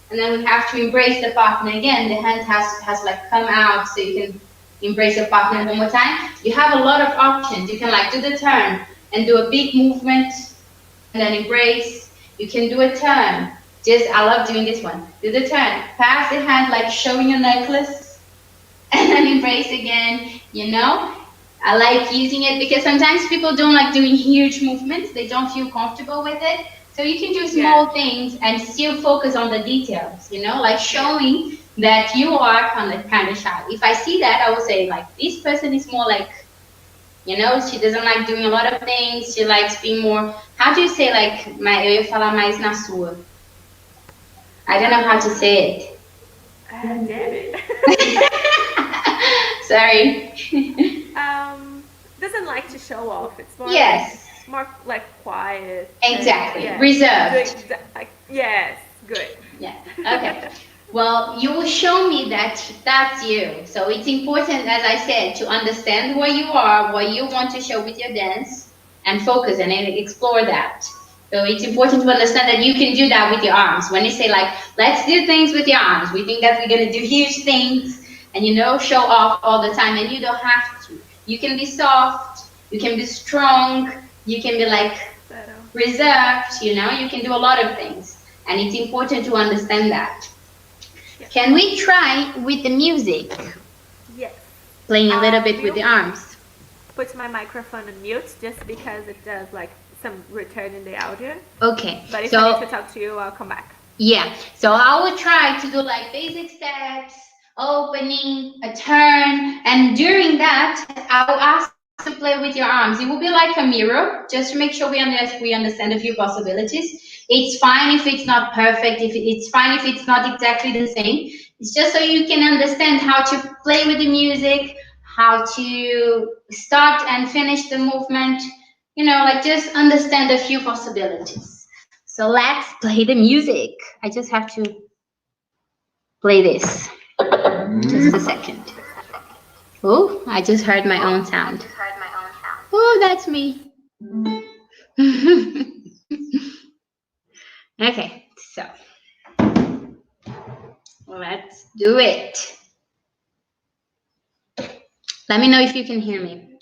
and then we have to embrace the partner again. The hand has like come out so you can embrace your partner Yeah. one more time. You have a lot of options. You can like do the turn and do a big movement and then embrace. You can do a turn. Just I love doing this one. Do the turn. Pass the hand like showing your necklace and then embrace again, you know? I like using it because sometimes people don't like doing huge movements. They don't feel comfortable with it. So you can do Yeah. small things and still focus on the details, you know, like Yeah. showing that you are kind of shy. If I see that, I will say like this person is more like, you know, she doesn't like doing a lot of things. She likes being more. How do you say like eu ia falar mais na sua? I don't know how to Um, say it. damn it. Sorry. Doesn't like to show off. It's Yes. more like quiet. Exactly. Yeah. Reserved. Like, yes, good. Yeah. Okay. Well, you will show me that that's you. So it's important, as I said, to understand where you are, what you want to show with your dance, and focus and explore that. So it's important to understand that you can do that with your arms. When you say like, let's do things with your arms, we think that we're gonna do huge things and show off all the time, and you don't have to. You can be soft, you can be strong, you can be like Settle. reserved, you can do a lot of things. And it's important to understand that. Yeah. Can we try with the music? Yes. Playing a little I bit with will the arms. put my microphone on mute just because it does like some return in the audio. Okay. But if I need to talk to you, I'll come back. Yeah. So I will try to do like basic steps, opening, a turn, and during that, I will ask to play with your arms. It will be like a mirror, just to make sure we understand a few possibilities. It's fine if it's not perfect. If it's fine if it's not exactly the same. It's just so you can understand how to play with the music, how to start and finish the movement. Like just understand a few possibilities. So let's play the music. I just have to play this. Just a second. Oh, I just heard my own sound. Oh, that's me. Okay, so let's do it. Let me know if you can hear me.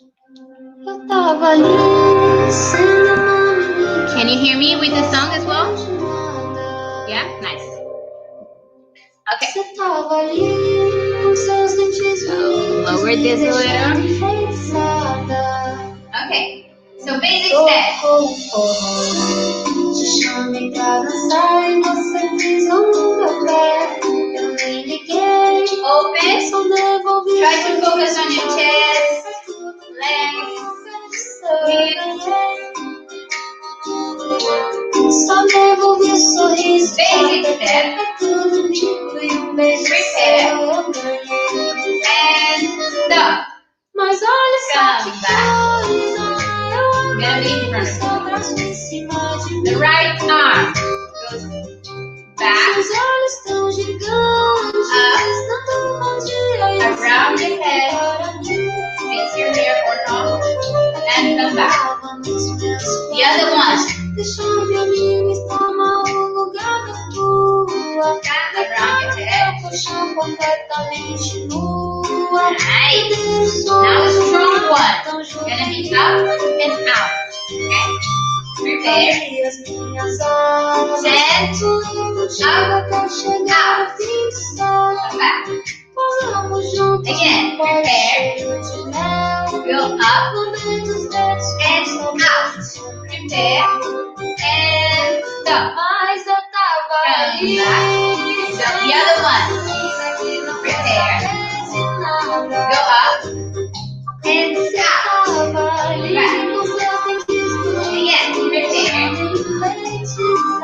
Can you hear me with the song as well? Yeah, nice. Okay. So lower this a little. Okay. So basic steps. Open. Try to focus on your chest, legs, hips. Basic step. Prepare. And stop. Come back. Gonna be in front of you. The right arm. mim está mal o lugar da tua. Around your head. Chão completamente nua. Nice. Now a strong one. Gonna be up and out. Okay? Prepare. Set. Up. Out. Come back. Again. Prepare. Go up and out. Prepare and stop. Come back. So the other one. Prepare. Go up and stop. Back. Again. Prepare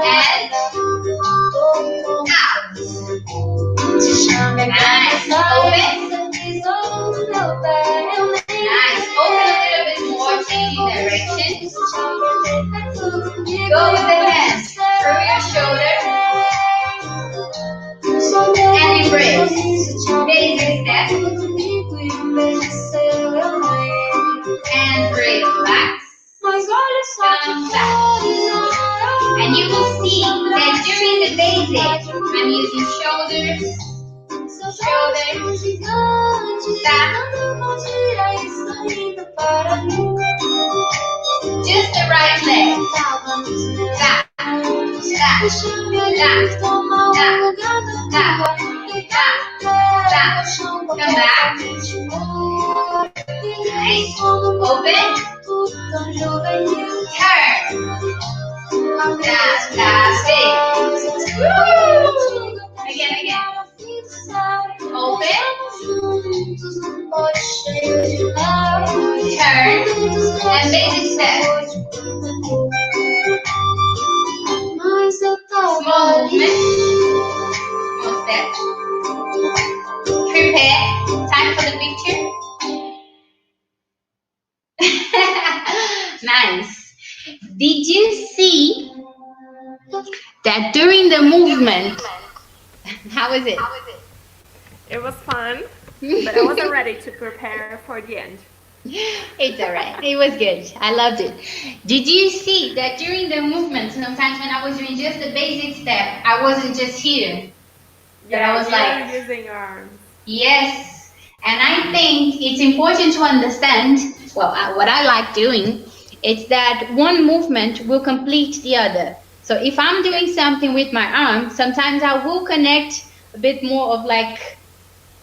and out. Nice. Open. Nice. Open a little bit more, changing direction. Go with the hands through your shoulder and embrace. Basic step. And relax. Come back. And you will see that during the basic, I'm using shoulders, back, just the right leg, back, back, back, come back, nice, open, turn, that's it, woo! Again, open, turn, and basic step. Small movement, small step. Prepare, time for the picture. Nice. Did you see that during the movement, how was it? It was fun, but I wasn't ready to prepare for the end. It's alright. It was good. I loved it. Did you see that during the movement, sometimes when I was doing just the basic step, I wasn't just here. But I was like using your arms. Yes. And I think it's important to understand, well, what I like doing is that one movement will complete the other. So if I'm doing something with my arm, sometimes I will connect a bit more of like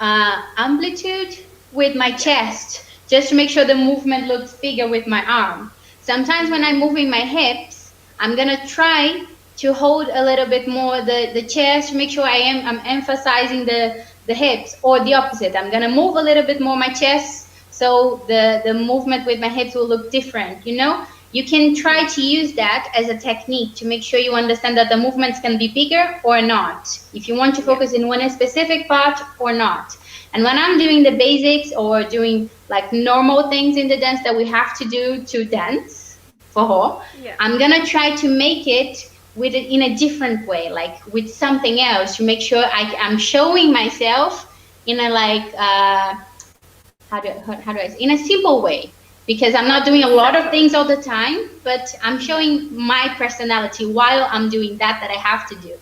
amplitude with my chest, just to make sure the movement looks bigger with my arm. Sometimes when I'm moving my hips, I'm gonna try to hold a little bit more the chest, make sure I'm emphasizing the hips, or the opposite. I'm gonna move a little bit more my chest, so the movement with my hips will look different, you know? You can try to use that as a technique to make sure you understand that the movements can be bigger or not, if you want to focus in one specific part or not. And when I'm doing the basics or doing like normal things in the dance that we have to do to dance, I'm gonna try to make it in a different way, like with something else, to make sure I'm showing myself in a like, how do I say, in a simple way. Because I'm not doing a lot of things all the time, but I'm showing my personality while I'm doing that I have to do.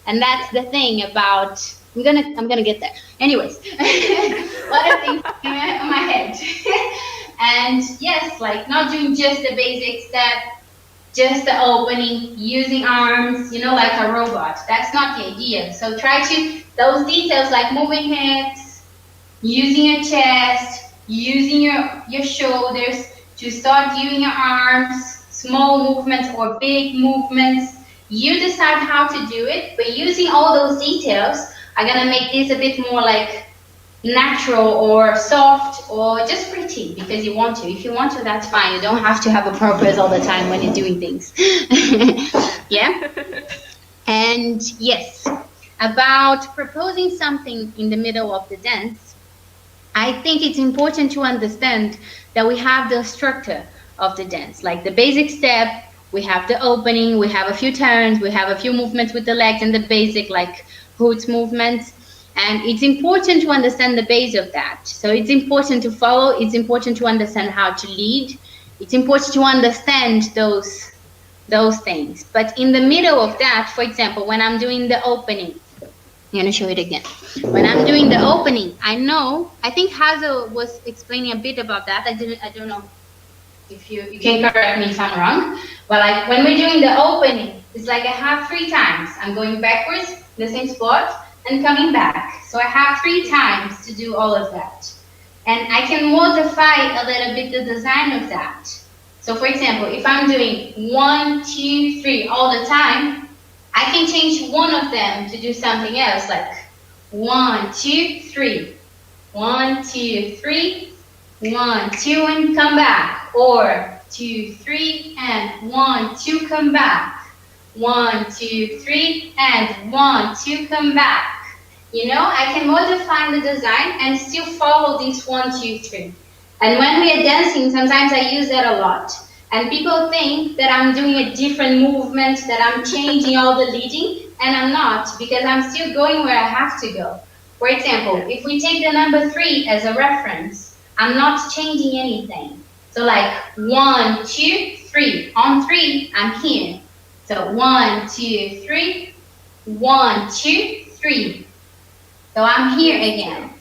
And that's the thing about, I'm gonna get there. Anyways, a lot of things in my head. And yes, like not doing just the basic step, just the opening, using arms, you know, like a robot. That's not the idea. So try to, those details like moving hips, using your chest, using your shoulders, to start using your arms, small movements or big movements. You decide how to do it, but using all those details are gonna make this a bit more like natural or soft or just pretty because you want to. If you want to, that's fine. You don't have to have a purpose all the time when you're doing things. Yeah? And yes, about proposing something in the middle of the dance, I think it's important to understand that we have the structure of the dance, like the basic step, we have the opening, we have a few turns, we have a few movements with the legs and the basic like roots movements. And it's important to understand the base of that. So it's important to follow, it's important to understand how to lead. It's important to understand those those things. But in the middle of that, for example, when I'm doing the opening, I'm going to show it again. When I'm doing the opening, I think Hazel was explaining a bit about that. I don't know if you can correct me if I'm wrong. But like when we're doing the opening, it's like I have 3 times. I'm going backwards, the same spot, and coming back. So I have 3 times to do all of that. And I can modify a little bit the design of that. So for example, if I'm doing 1, 2, 3 all the time, I can change one of them to do something else, like 1, 2, 3. 1, 2, 3. 1, 2, and come back. Or 2, 3, and 1, 2, come back. 1, 2, 3, and 1, 2, come back. You know, I can modify the design and still follow this 1, 2, 3. And when we are dancing, sometimes I use that a lot. And people think that I'm doing a different movement, that I'm changing all the leading, and I'm not, because I'm still going where I have to go. For example, if we take the number 3 as a reference, I'm not changing anything. So like 1, 2, 3. On 3, I'm here. So 1, 2, 3. 1, 2, 3. So I'm here again.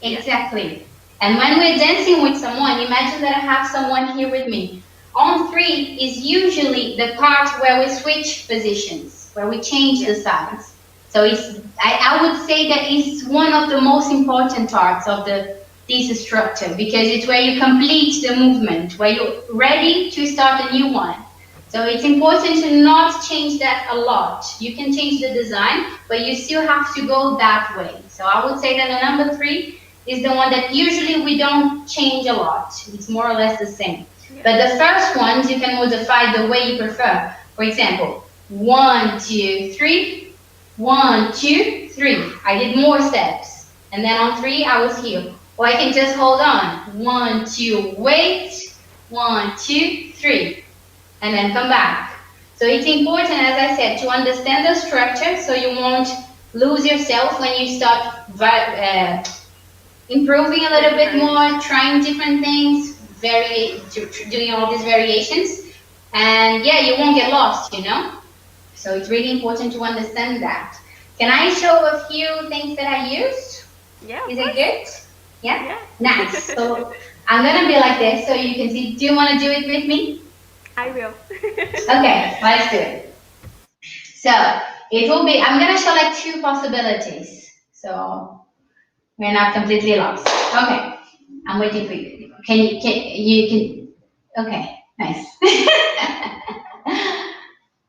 Exactly. And when we're dancing with someone, imagine that I have someone here with me. On 3 is usually the part where we switch positions, where we change the sides. So I would say that it's one of the most important parts of this structure, because it's where you complete the movement, where you're ready to start a new one. So it's important to not change that a lot. You can change the design, but you still have to go that way. So I would say that the number 3 is the one that usually we don't change a lot. It's more or less the same. But the first ones you can modify the way you prefer. For example, 1, 2, 3, 1, 2, 3. I did more steps. And then on 3, I was here. Or I can just hold on. 1, 2, wait. 1, 2, 3. And then come back. So it's important, as I said, to understand the structure so you won't lose yourself when you start improving a little bit more, trying different things, doing all these variations. And yeah, you won't get lost, you know? So it's really important to understand that. Can I show a few things that I used? Yeah. Is it good? Yeah? Nice. So I'm going to be like this so you can see. Do you want to do it with me? I will. Okay, let's do it. So it will be, I'm going to show like 2 possibilities. So we're not completely lost. Okay, I'm waiting for you. Okay, nice.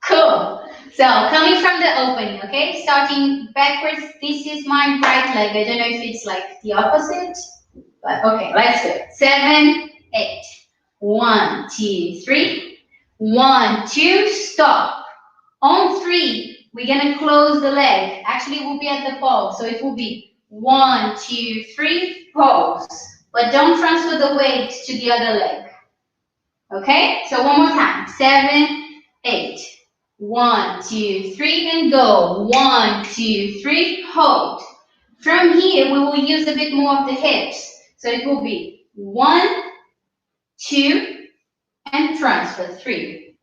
Cool. So coming from the opening, okay, starting backwards, this is my right leg. I don't know if it's like the opposite, but okay, let's do it. 7, 8. 1, 2, 3. 1, 2, stop. On 3, we're gonna close the leg. Actually, we'll be at the pause, so it will be 1, 2, 3, pause. But don't transfer the weight to the other leg. Okay? So one more time. 7, 8. 1, 2, 3, and go. 1, 2, 3, hold. From here, we will use a bit more of the hips. So it will be 1, 2, and transfer 3.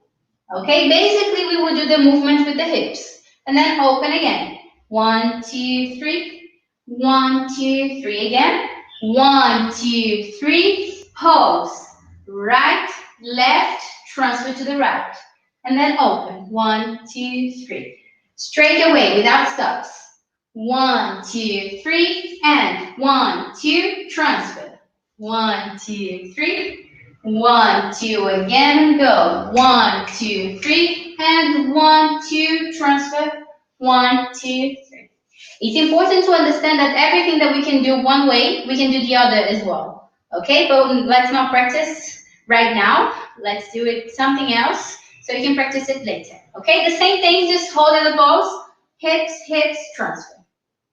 Okay, basically we will do the movement with the hips. And then open again. 1, 2, 3. 1, 2, 3 again. 1, 2, 3. Pause. Right, left, transfer to the right. And then open. 1, 2, 3. Straight away without stops. 1, 2, 3. And 1, 2, transfer. 1, 2, 3. 1, 2, again, go. 1, 2, 3, and 1, 2, transfer. 1, 2, 3. It's important to understand that everything that we can do one way, we can do the other as well. Okay, but let's not practice right now. Let's do it something else so you can practice it later. Okay, the same thing, just hold in the pose, hips, hips, transfer.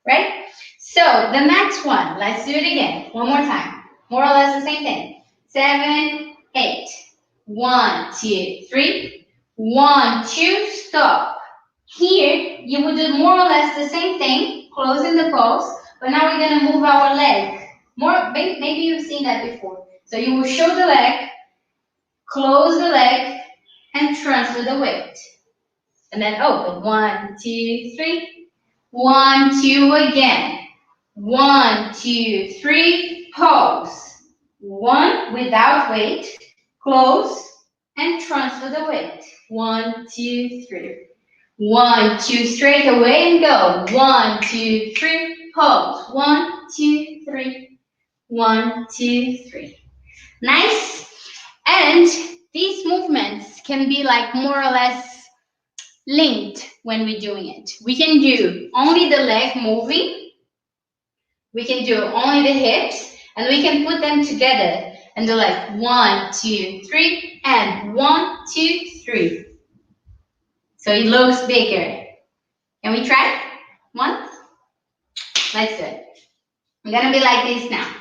Right? So the next one, let's do it again. One more time. More or less the same thing. 7, 8. 1, 2, 3. 1, 2, stop. Here, you will do more or less the same thing, closing the pose, but now we're going to move our leg. Maybe you've seen that before. So you will show the leg, close the leg, and transfer the weight. And then open. 1, 2, 3. 1, 2 again. 1, 2, 3. Pause. 1 without weight. Close and transfer the weight. 1, 2, 3. 1, 2, straight away and go. 1, 2, 3. Pause. 1, 2, 3. 1, 2, 3. Nice. And these movements can be like more or less linked when we're doing it. We can do only the leg moving. We can do only the hips, and we can put them together and do like 1, 2, 3, and 1, 2, 3. So it looks bigger. Can we try? Once? Let's do it. I'm gonna be like this now.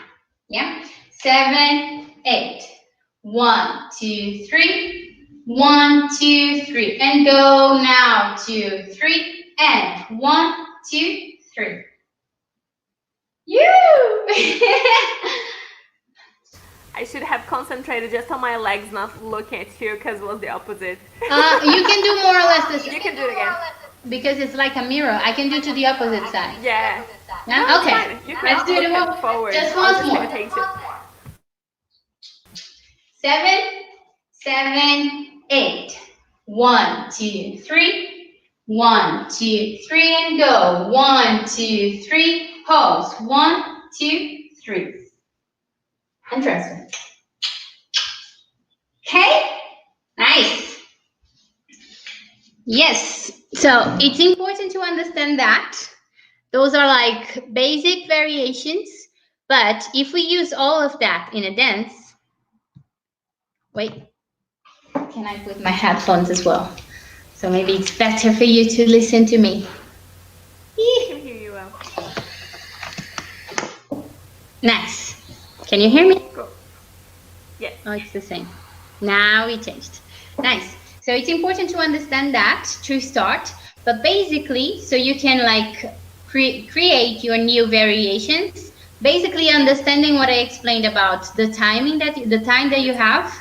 Yeah? 7, 8. 1, 2, 3. 1, 2, 3. And go now. 2, 3. And 1, 2, 3. You! I should have concentrated just on my legs, not looking at you, because it was the opposite. You can do more or less the same. You can do it again. Because it's like a mirror. I can do to the opposite side. Yeah. Yeah? No, Okay. Let's do it more. Forward. Just once more. 7, 7, 8. 1, 2, 3. 1, 2, 3, and go. 1, 2, 3. Pause. 1, 2, 3. And transfer. Okay? Nice. Yes. So it's important to understand that. Those are like basic variations. But if we use all of that in a dance, wait, can I put my headphones as well? So maybe it's better for you to listen to me. I can hear you well. Nice. Can you hear me? Go. Yes. Oh, it's the same. Now we changed. Nice. So it's important to understand that to start. But basically, so you can like create your new variations. Basically, understanding what I explained about the time that you have.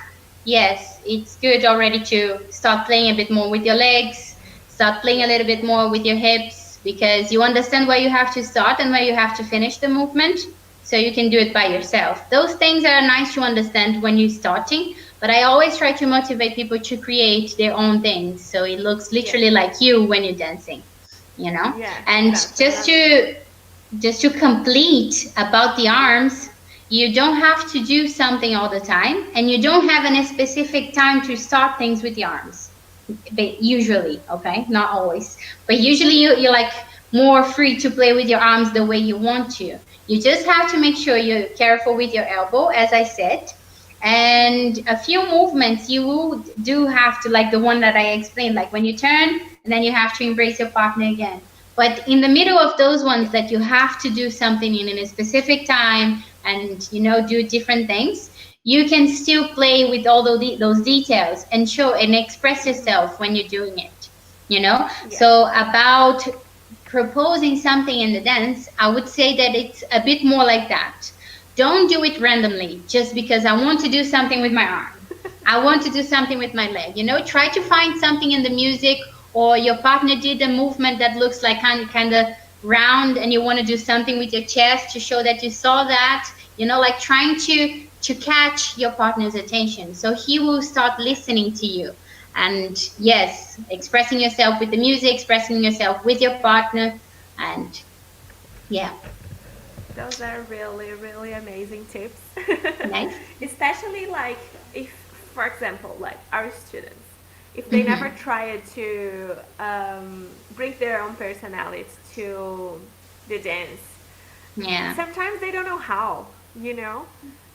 Yes, it's good already to start playing a bit more with your legs, start playing a little bit more with your hips, because you understand where you have to start and where you have to finish the movement, so you can do it by yourself. Those things are nice to understand when you're starting, but I always try to motivate people to create their own things, so it looks literally like you when you're dancing, you know? Yeah, and exactly. just to complete about the arms, you don't have to do something all the time, and you don't have any specific time to start things with the arms. But usually, okay, not always, but usually you're like more free to play with your arms the way you want to. You just have to make sure you're careful with your elbow, as I said, and a few movements you do have to, like the one that I explained, like when you turn and then you have to embrace your partner again. But in the middle of those ones that you have to do something in a specific time and, you know, do different things, you can still play with all those details and show and express yourself when you're doing it, you know? Yeah. So about proposing something in the dance, I would say that it's a bit more like that. Don't do it randomly just because I want to do something with my arm. I want to do something with my leg, you know? Try to find something in the music, or your partner did a movement that looks like kind of round and you want to do something with your chest to show that you saw that, you know, like trying to catch your partner's attention. So he will start listening to you. And yes, expressing yourself with the music, expressing yourself with your partner, and yeah. Those are really, really amazing tips. Nice. Especially like if, for example, like our students, if they never try to bring their own personalities to the dance, sometimes they don't know how, you know?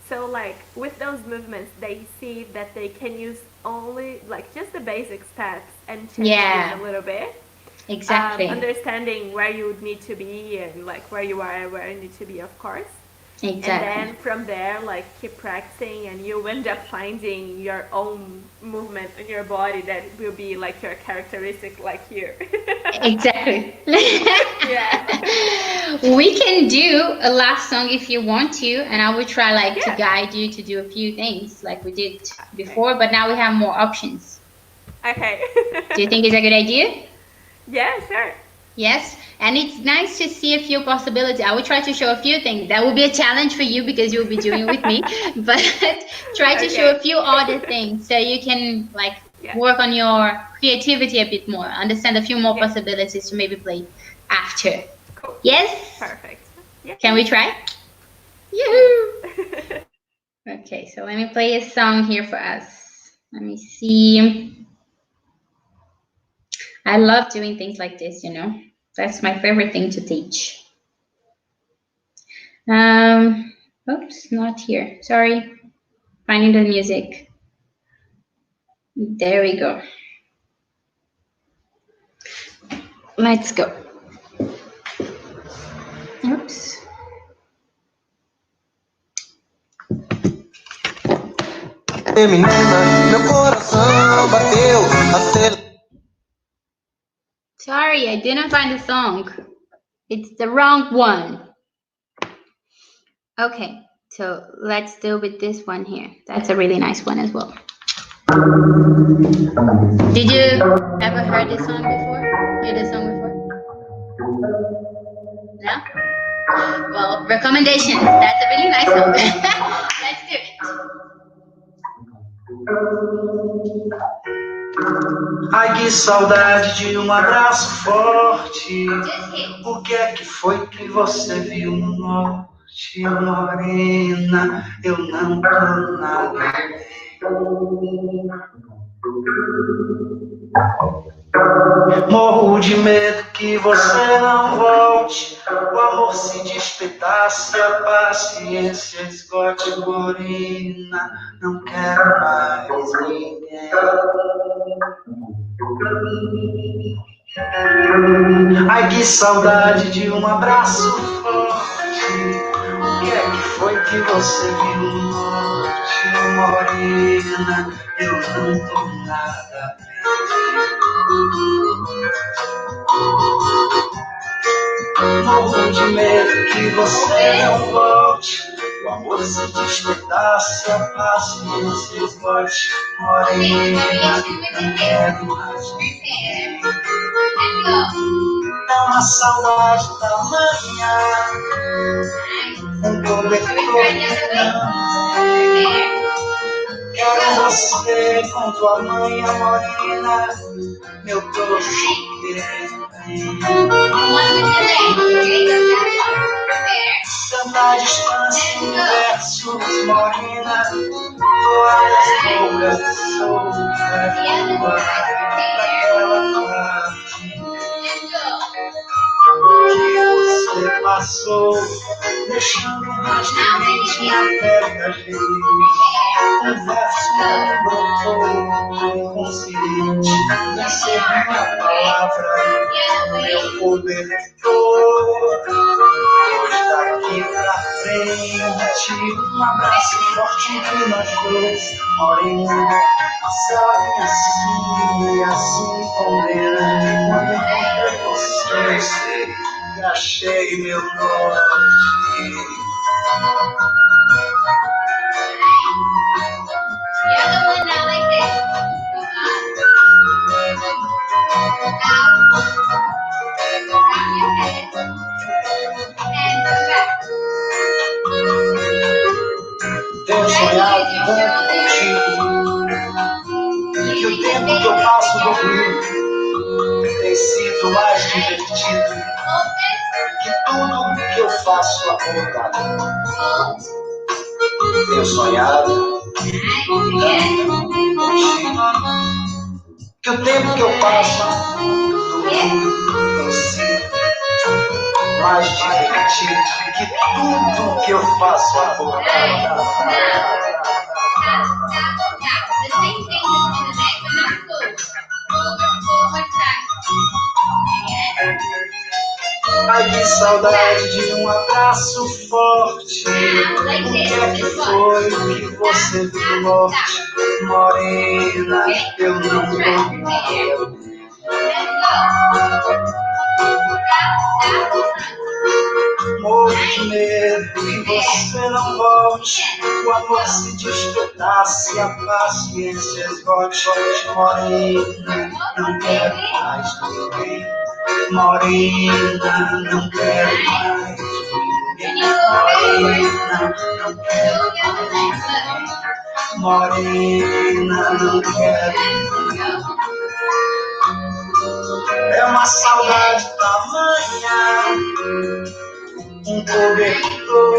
So like with those movements, they see that they can use only like just the basic steps and change it a little bit. Exactly. Understanding where you would need to be and like where you are and where you need to be, of course. Exactly. And then from there, like keep practicing, and you end up finding your own movement in your body that will be like your characteristic, like you. Exactly. Yeah. We can do a last song if you want to, and I will try like to guide you to do a few things like we did before, but now we have more options. Okay. Do you think it's a good idea? Yeah, sure. Yes, and it's nice to see a few possibilities. I will try to show a few things. That will be a challenge for you because you'll be doing with me, but try to show a Okay. few other things so you can like Yeah. work on your creativity a bit more, understand a few more Yeah. possibilities to maybe play after. Cool. Yes? Perfect. Yes. Can we try? Yes. Yoo-hoo! Okay, so let me play a song here for us. Let me see. I love doing things like this, you know. That's my favorite thing to teach. Oops, not here. Sorry. Finding the music. There we go. Let's go. Oops. Sorry, I didn't find the song. It's the wrong one. Okay, so let's do with this one here. That's a really nice one as well. Did you ever heard this song before? Hear this song before? No? Well, recommendations. That's a really nice song. Let's do it. Ai, que saudade de abraço forte. O que é que foi que você viu no norte, morena? Eu não tô nada bem. Morro de medo que você não volte. O amor se despedace, a paciência esgote, morena. Não quero mais ninguém. Ai, que saudade de abraço forte. O que é que foi que você viu no norte, morena? Eu não tô nada bem. Morro de medo que você não volte. O amor se despedace, a paciência esgote, morena. Não quero mais ninguém. É uma saudade tamanha, um cobertor não. Quero você com tua mãe, a morena, meu doce bem. Tanta distância, universos, morena, toalhas poucas, sou daquela parte que você passou, deixando mais de na pele da gente. Um verso brotou inconsciente, nem ser minha palavra, meu cobertor. Hoje daqui pra frente, abraço forte de nós dois, morena. Sabe assim, assim condena. Quando encontrei você, sei que achei meu norte. Tenho sonhado tanto contigo, que o tempo que eu passo dormindo tem sido mais divertido que tudo que eu faço acordado. Tenho sonhado tanto contigo, que o tempo que eu passo dormindo tem sido mais divertido que tudo que eu faço acordado. Ai, que saudade de abraço forte. O que é que foi que você viu no norte, morena? Eu não vou. Morro de medo que você não volte. O amor se despedace, a paciência esgote. Volte, morena, não quero mais ninguém. Morena, não quero mais ninguém. Morena, não quero mais ninguém. Morena, não quero. É uma saudade tamanha, um cobertor.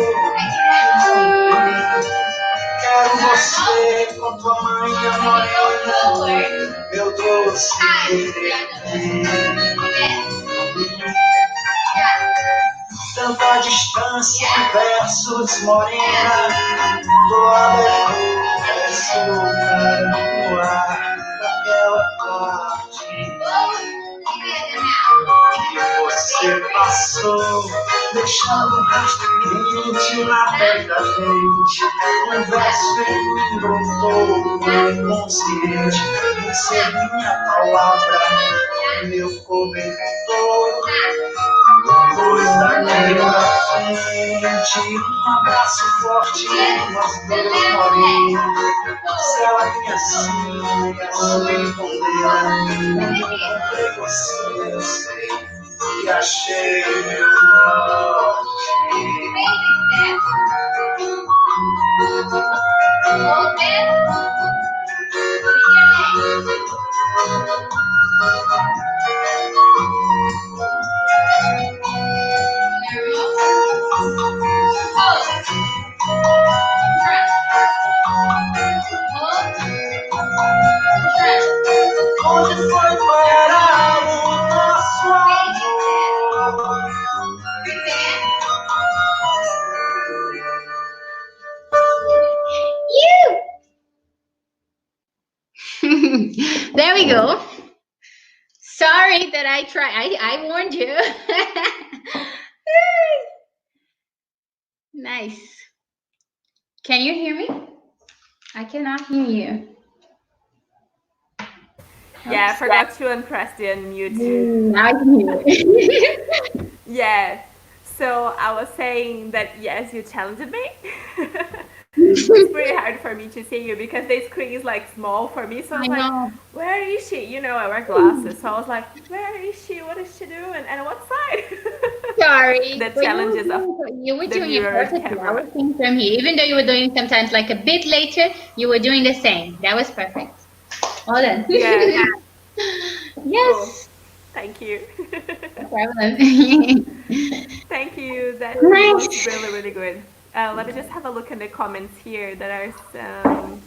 Quero você com tua manha morena, meu doce querer. Tanta distância versus morena, toda verso no ar daquela parte que você passou, deixando um rastro quente na pele da gente. Um verso em mim brotou, inconsciente, você minha palavra, meu cobertor. Pois daqui pra frente, um abraço forte, nós dois morinhos. Se ela vinha assim, e assim condena. Onde eu encontrei você, eu sei, e achei meu norte. Onde foi parar o nosso amor? There we go. Sorry that I tried. I warned you. Nice. Can you hear me? I cannot hear you. Yeah, I forgot to unpress the unmute. Now I can hear you. Yeah. So I was saying that yes, you challenged me. It's pretty hard for me to see you because the screen is like small for me. So I was like, where is she? You know, I wear glasses. So I was like, where is she? What is she doing? And what side? Sorry. The challenges of you were the doing it mirrored perfectly. I camera. was seeing from here. Even though you were doing sometimes like a bit later, you were doing the same. That was perfect. Well done. Yeah. Yes. Cool. Thank you. No problem. Thank you. That Nice. was really, really good. Let me just have a look in the comments here. There are some.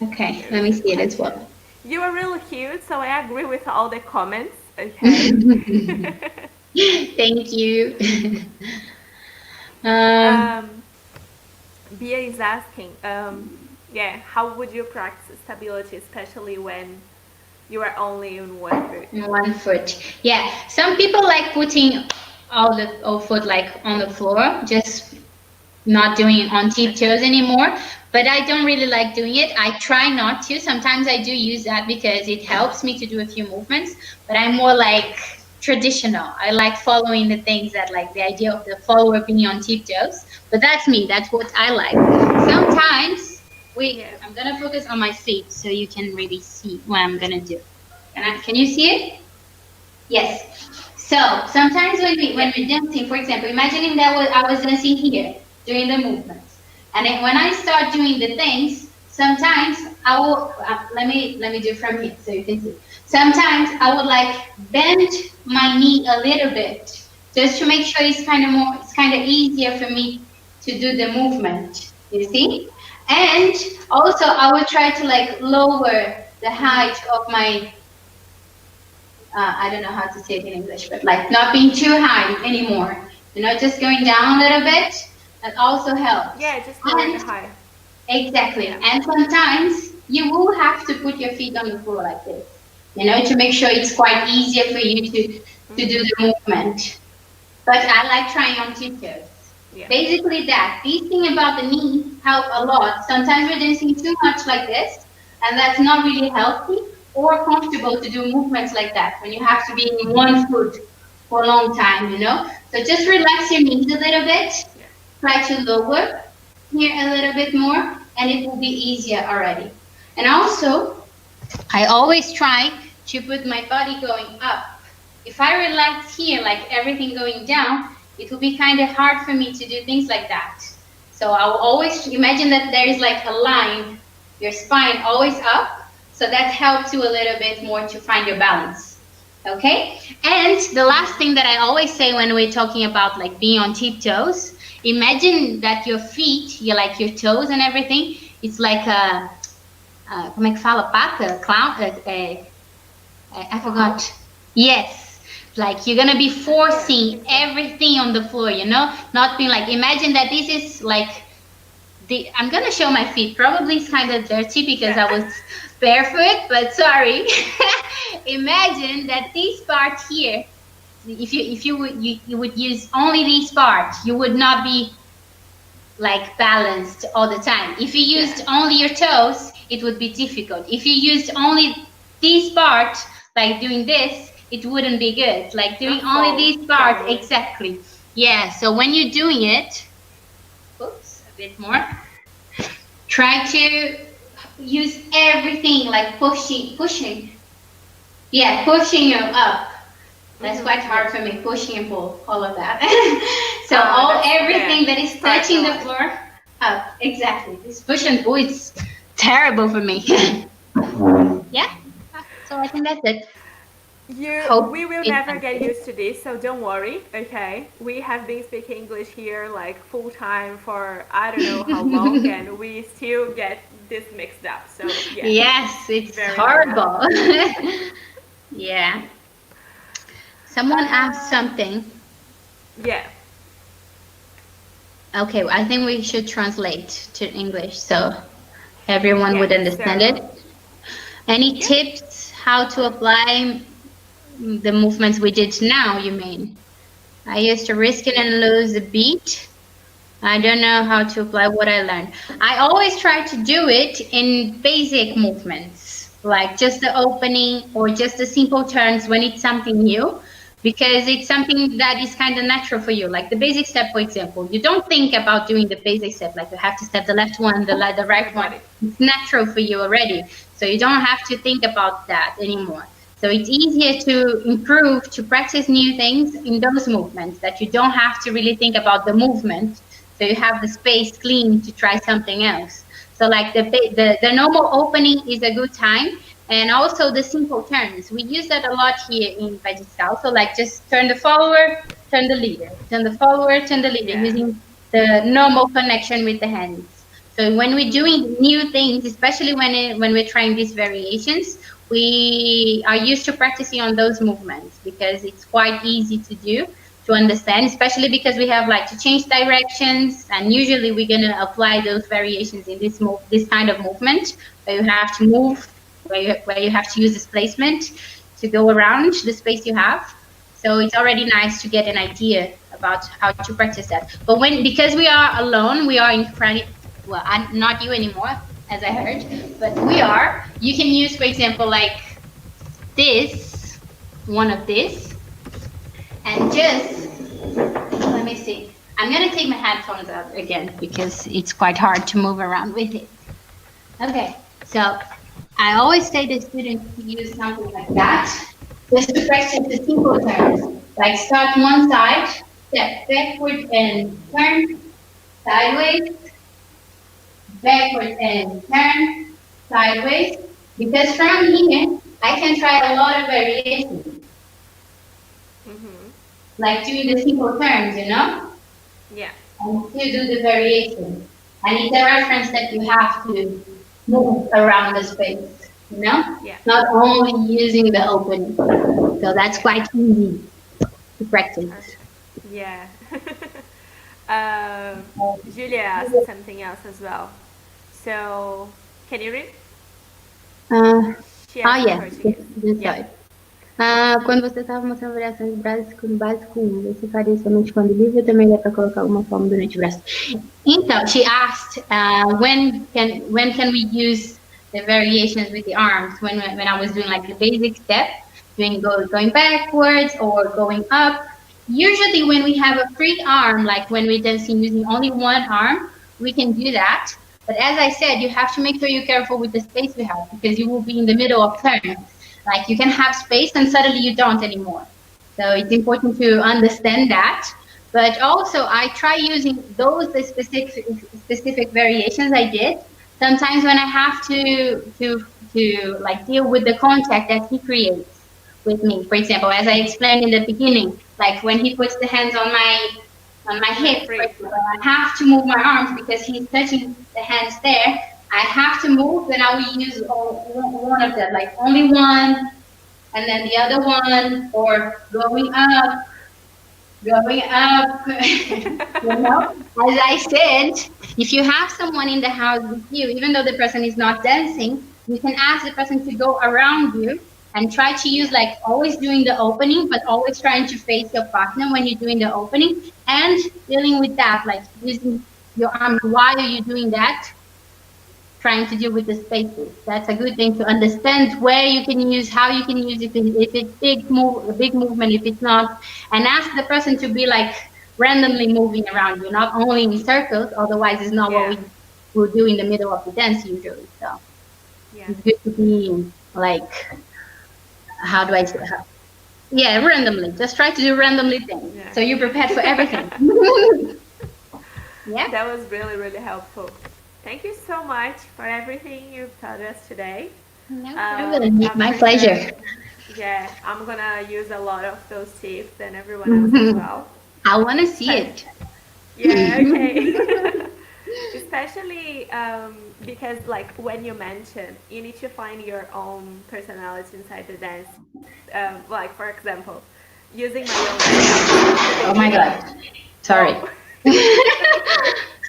Okay, let me see it as well. You are really cute, so I agree with all the comments. Okay. Thank you. Bia is asking, yeah, how would you practice stability, especially when you are only on one foot? 1 foot. Yeah, some people like putting all foot like on the floor, just not doing it on tiptoes anymore. But I don't really like doing it. I try not to. Sometimes I do use that because it helps me to do a few movements. But I'm more like traditional. I like following the things that like the idea of the follower being on tiptoes. But that's me. That's what I like. Sometimes I'm gonna focus on my feet so you can really see what I'm gonna do. Can you see it? Yes. So sometimes when we're dancing, for example, imagining that I was dancing here, doing the movements, and then when I start doing the things, sometimes I will let me do from here so you can see. Sometimes I would like bend my knee a little bit just to make sure it's kind of easier for me to do the movement. You see? And also I will try to like lower the height of my I don't know how to say it in English, but like not being too high anymore. You know, just going down a little bit. That also helps. Yeah, just lower the height. Exactly. Yeah. And sometimes you will have to put your feet on the floor like this, you know, to make sure it's quite easier for you to do the movement. But I like trying on tiptoes. Yeah. Basically that. These things about the knee help a lot. Sometimes we're dancing too much like this, and that's not really healthy or comfortable to do movements like that when you have to be in 1 foot for a long time, you know. So just relax your knees a little bit. Yeah. Try to lower here a little bit more, and it will be easier already. And also, I always try to put my body going up. If I relax here, like everything going down, it will be kind of hard for me to do things like that. So I will always imagine that there is like a line, your spine always up. So that helps you a little bit more to find your balance. Okay? And the last thing that I always say when we're talking about like being on tiptoes, imagine that your feet, you like your toes and everything, it's like a como é que fala? Pata? Clown? I forgot. Yes. Like you're gonna be forcing everything on the floor, you know? Not being like, imagine that this is like I'm gonna show my feet. Probably it's kind of dirty because I was barefoot, but sorry. Imagine that this part here, if you would use only this part, you would not be like balanced all the time. If you used only your toes, it would be difficult. If you used only this part, like doing this, it wouldn't be good. Like doing only this part, exactly. Yeah, so when you're doing it, oops, a bit more. Try to use everything, like pushing. Yeah, pushing you up. That's quite hard for me, pushing and pull, all of that. So everything that is touching the floor, up. Exactly. This push and pull is terrible for me. Yeah. So I think that's it. We will never get used to this, so don't worry, okay? We have been speaking English here like full time for I don't know how long, and we still get this mixed up. So yeah. Yes, it's horrible. Yeah. Someone asked something. Yeah. Okay, I think we should translate to English so everyone would understand it. Any tips how to apply the movements we did now, you mean? I used to risk it and lose the beat. I don't know how to apply what I learned. I always try to do it in basic movements, like just the opening or just the simple turns when it's something new, because it's something that is kind of natural for you. Like the basic step, for example, you don't think about doing the basic step, like you have to step the left one, the right one. It's natural for you already. So you don't have to think about that anymore. So it's easier to improve, to practice new things in those movements that you don't have to really think about the movement. So you have the space clean to try something else. So like the normal opening is a good time. And also the simple turns. We use that a lot here in Pajiscal. So like just turn the follower, turn the leader, turn the follower, turn the leader, using the normal connection with the hands. So when we're doing new things, especially when we're trying these variations, we are used to practicing on those movements because it's quite easy to do, to understand, especially because we have like to change directions, and usually we're going to apply those variations in this kind of movement where you have to move, where you have to use displacement to go around the space you have. So it's already nice to get an idea about how to practice that. But because we are alone, we are in front. Well, I'm not you anymore, as I heard, but we are. You can use, for example, like this, one of this, and just, let me see. I'm going to take my headphones out again because it's quite hard to move around with it. Okay, so I always say to students to use something like that, just to practice the simple turns. Like start one side, step backward and turn, sideways, backward and turn, sideways. Because from here, I can try a lot of variations. Like doing the simple turns, you know? Yeah. And still do the variation. And it's a reference that you have to move around the space, you know? Yeah. Not only using the opening. So that's quite easy to practice. Yeah. Julia asked something else as well. So, can you read? Yeah. Quando você estava mostrando variações de braços com básico 1, você faria somente quando livre ou também dá para colocar alguma forma durante o braço? Então, she asked, when can we use the variations with the arms when I was doing like the basic step? going backwards or going up. Usually when we have a free arm, like when we're dancing using only one arm, we can do that. But as I said, you have to make sure you're careful with the space you have because you will be in the middle of turns. Like you can have space and suddenly you don't anymore. So it's important to understand that. But also I try using those specific variations I did. Sometimes when I have to like deal with the contact that he creates with me. For example, as I explained in the beginning, like when he puts the hands on my You're hip, for free. example, I have to move my arms because he's touching the hands there. I have to move, then I will use one of them, like only one, and then the other one, or going up. As I said, if you have someone in the house with you, even though the person is not dancing, you can ask the person to go around you and try to use like always doing the opening, but always trying to face your partner when you're doing the opening and dealing with that, like using your arms while you're doing that, trying to deal with the spaces. That's a good thing to understand where you can use, how you can use it, if it's a big movement, if it's not, and ask the person to be like randomly moving around you, not only in circles. Otherwise, it's not what Yeah. we will do in the middle of the dance usually. So Yeah. it's good to be like, how do I say? Yeah, randomly. Just try to do randomly things. Yeah. So you're prepared for everything. Yeah. That was really, really helpful. Thank you so much for everything you've taught us today. No problem. I'm My for pleasure. sure, yeah, I'm gonna use a lot of those tips and everyone else as well. I want to see But, it. yeah, okay. Especially because, like, when you mentioned, you need to find your own personality inside the dance. Like, for example, using my own example at the Oh my beginning. God. Sorry. Oh.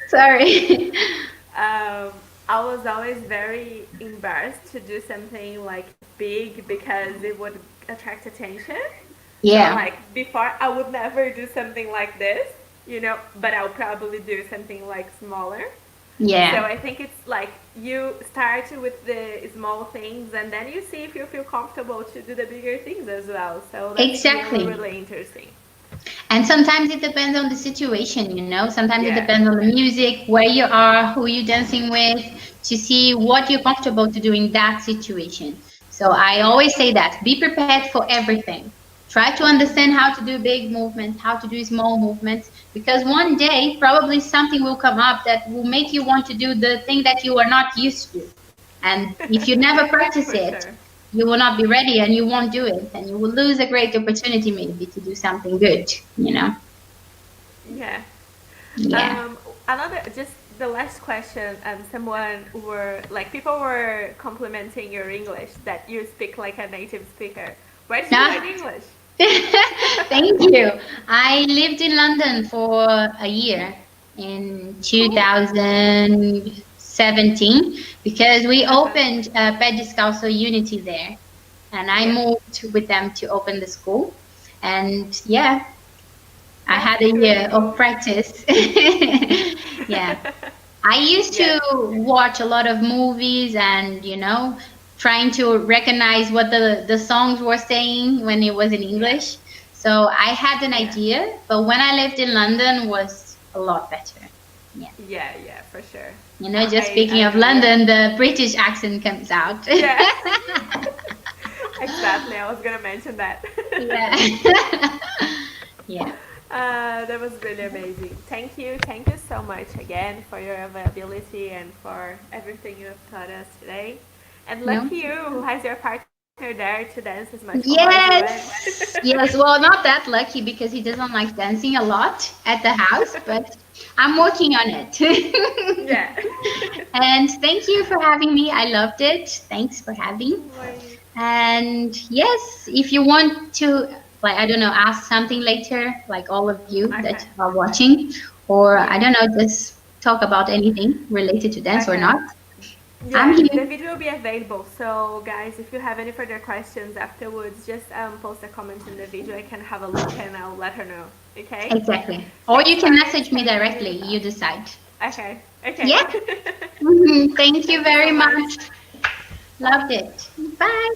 Sorry. I was always very embarrassed to do something like big because it would attract attention. So Yeah. like before, I would never do something like this, but I'll probably do something like smaller. So Yeah. I think it's like you start with the small things and then you see if you feel comfortable to do the bigger things as well. So that's really, Exactly. really interesting. And sometimes it depends on the situation, you know. Sometimes it Yeah, depends on the music, where you are, who you're dancing with, to see what you're comfortable to do in that situation. So I yeah, always say that be prepared for everything. Try to understand how to do big movements, how to do small movements, because one day probably something will come up that will make you want to do the thing that you are not used to. And if you never practice for it, sure. you will not be ready and you won't do it. And you will lose a great opportunity maybe to do something good, you know? Yeah. Yeah. Another, just the last question. Someone were like people were complimenting your English that you speak like a native speaker. Where did you learn Ah, English? thank you. I lived in London for a year in Cool. 2017 because we Uh huh. opened Pé Descalço Unity there. And I Yeah. moved with them to open the school. And yeah, I That's had a really year of cool. practice. Yeah. I used Yeah. to watch a lot of movies and, trying to recognize what the songs were saying when it was in Yeah. English. So I had an Yeah. idea, but when I lived in London was a lot better. Yeah. Yeah. Yeah. For sure. Just I speaking of know. Yeah. London, the British accent comes out. Yeah. Exactly. I was gonna mention that. Yeah. Yeah. That was really amazing. Thank you. Thank you so much again for your availability and for everything you have taught us today. And No. lucky you who has your partner there to dance as much more as you went. Yes, yes. Well, not that lucky because he doesn't like dancing a lot at the house, but I'm working on it. Yeah. And thank you for having me. I loved it. Thanks for No having. worries. And yes, if you want to, like, I don't know, ask something later, like all of you that Okay. are watching, or I Yeah. don't know, just talk about anything related to dance or Okay. not, I'm Yeah, the here. video will be available. So, guys, if you have any further questions afterwards, just post a comment in the video. I can have a look and I'll let her know. Okay? Exactly. Or Thanks you for can message me spending directly. with You us. decide. Okay. Okay. Yeah. Thank you Thank you very so much. much. Loved it. Bye.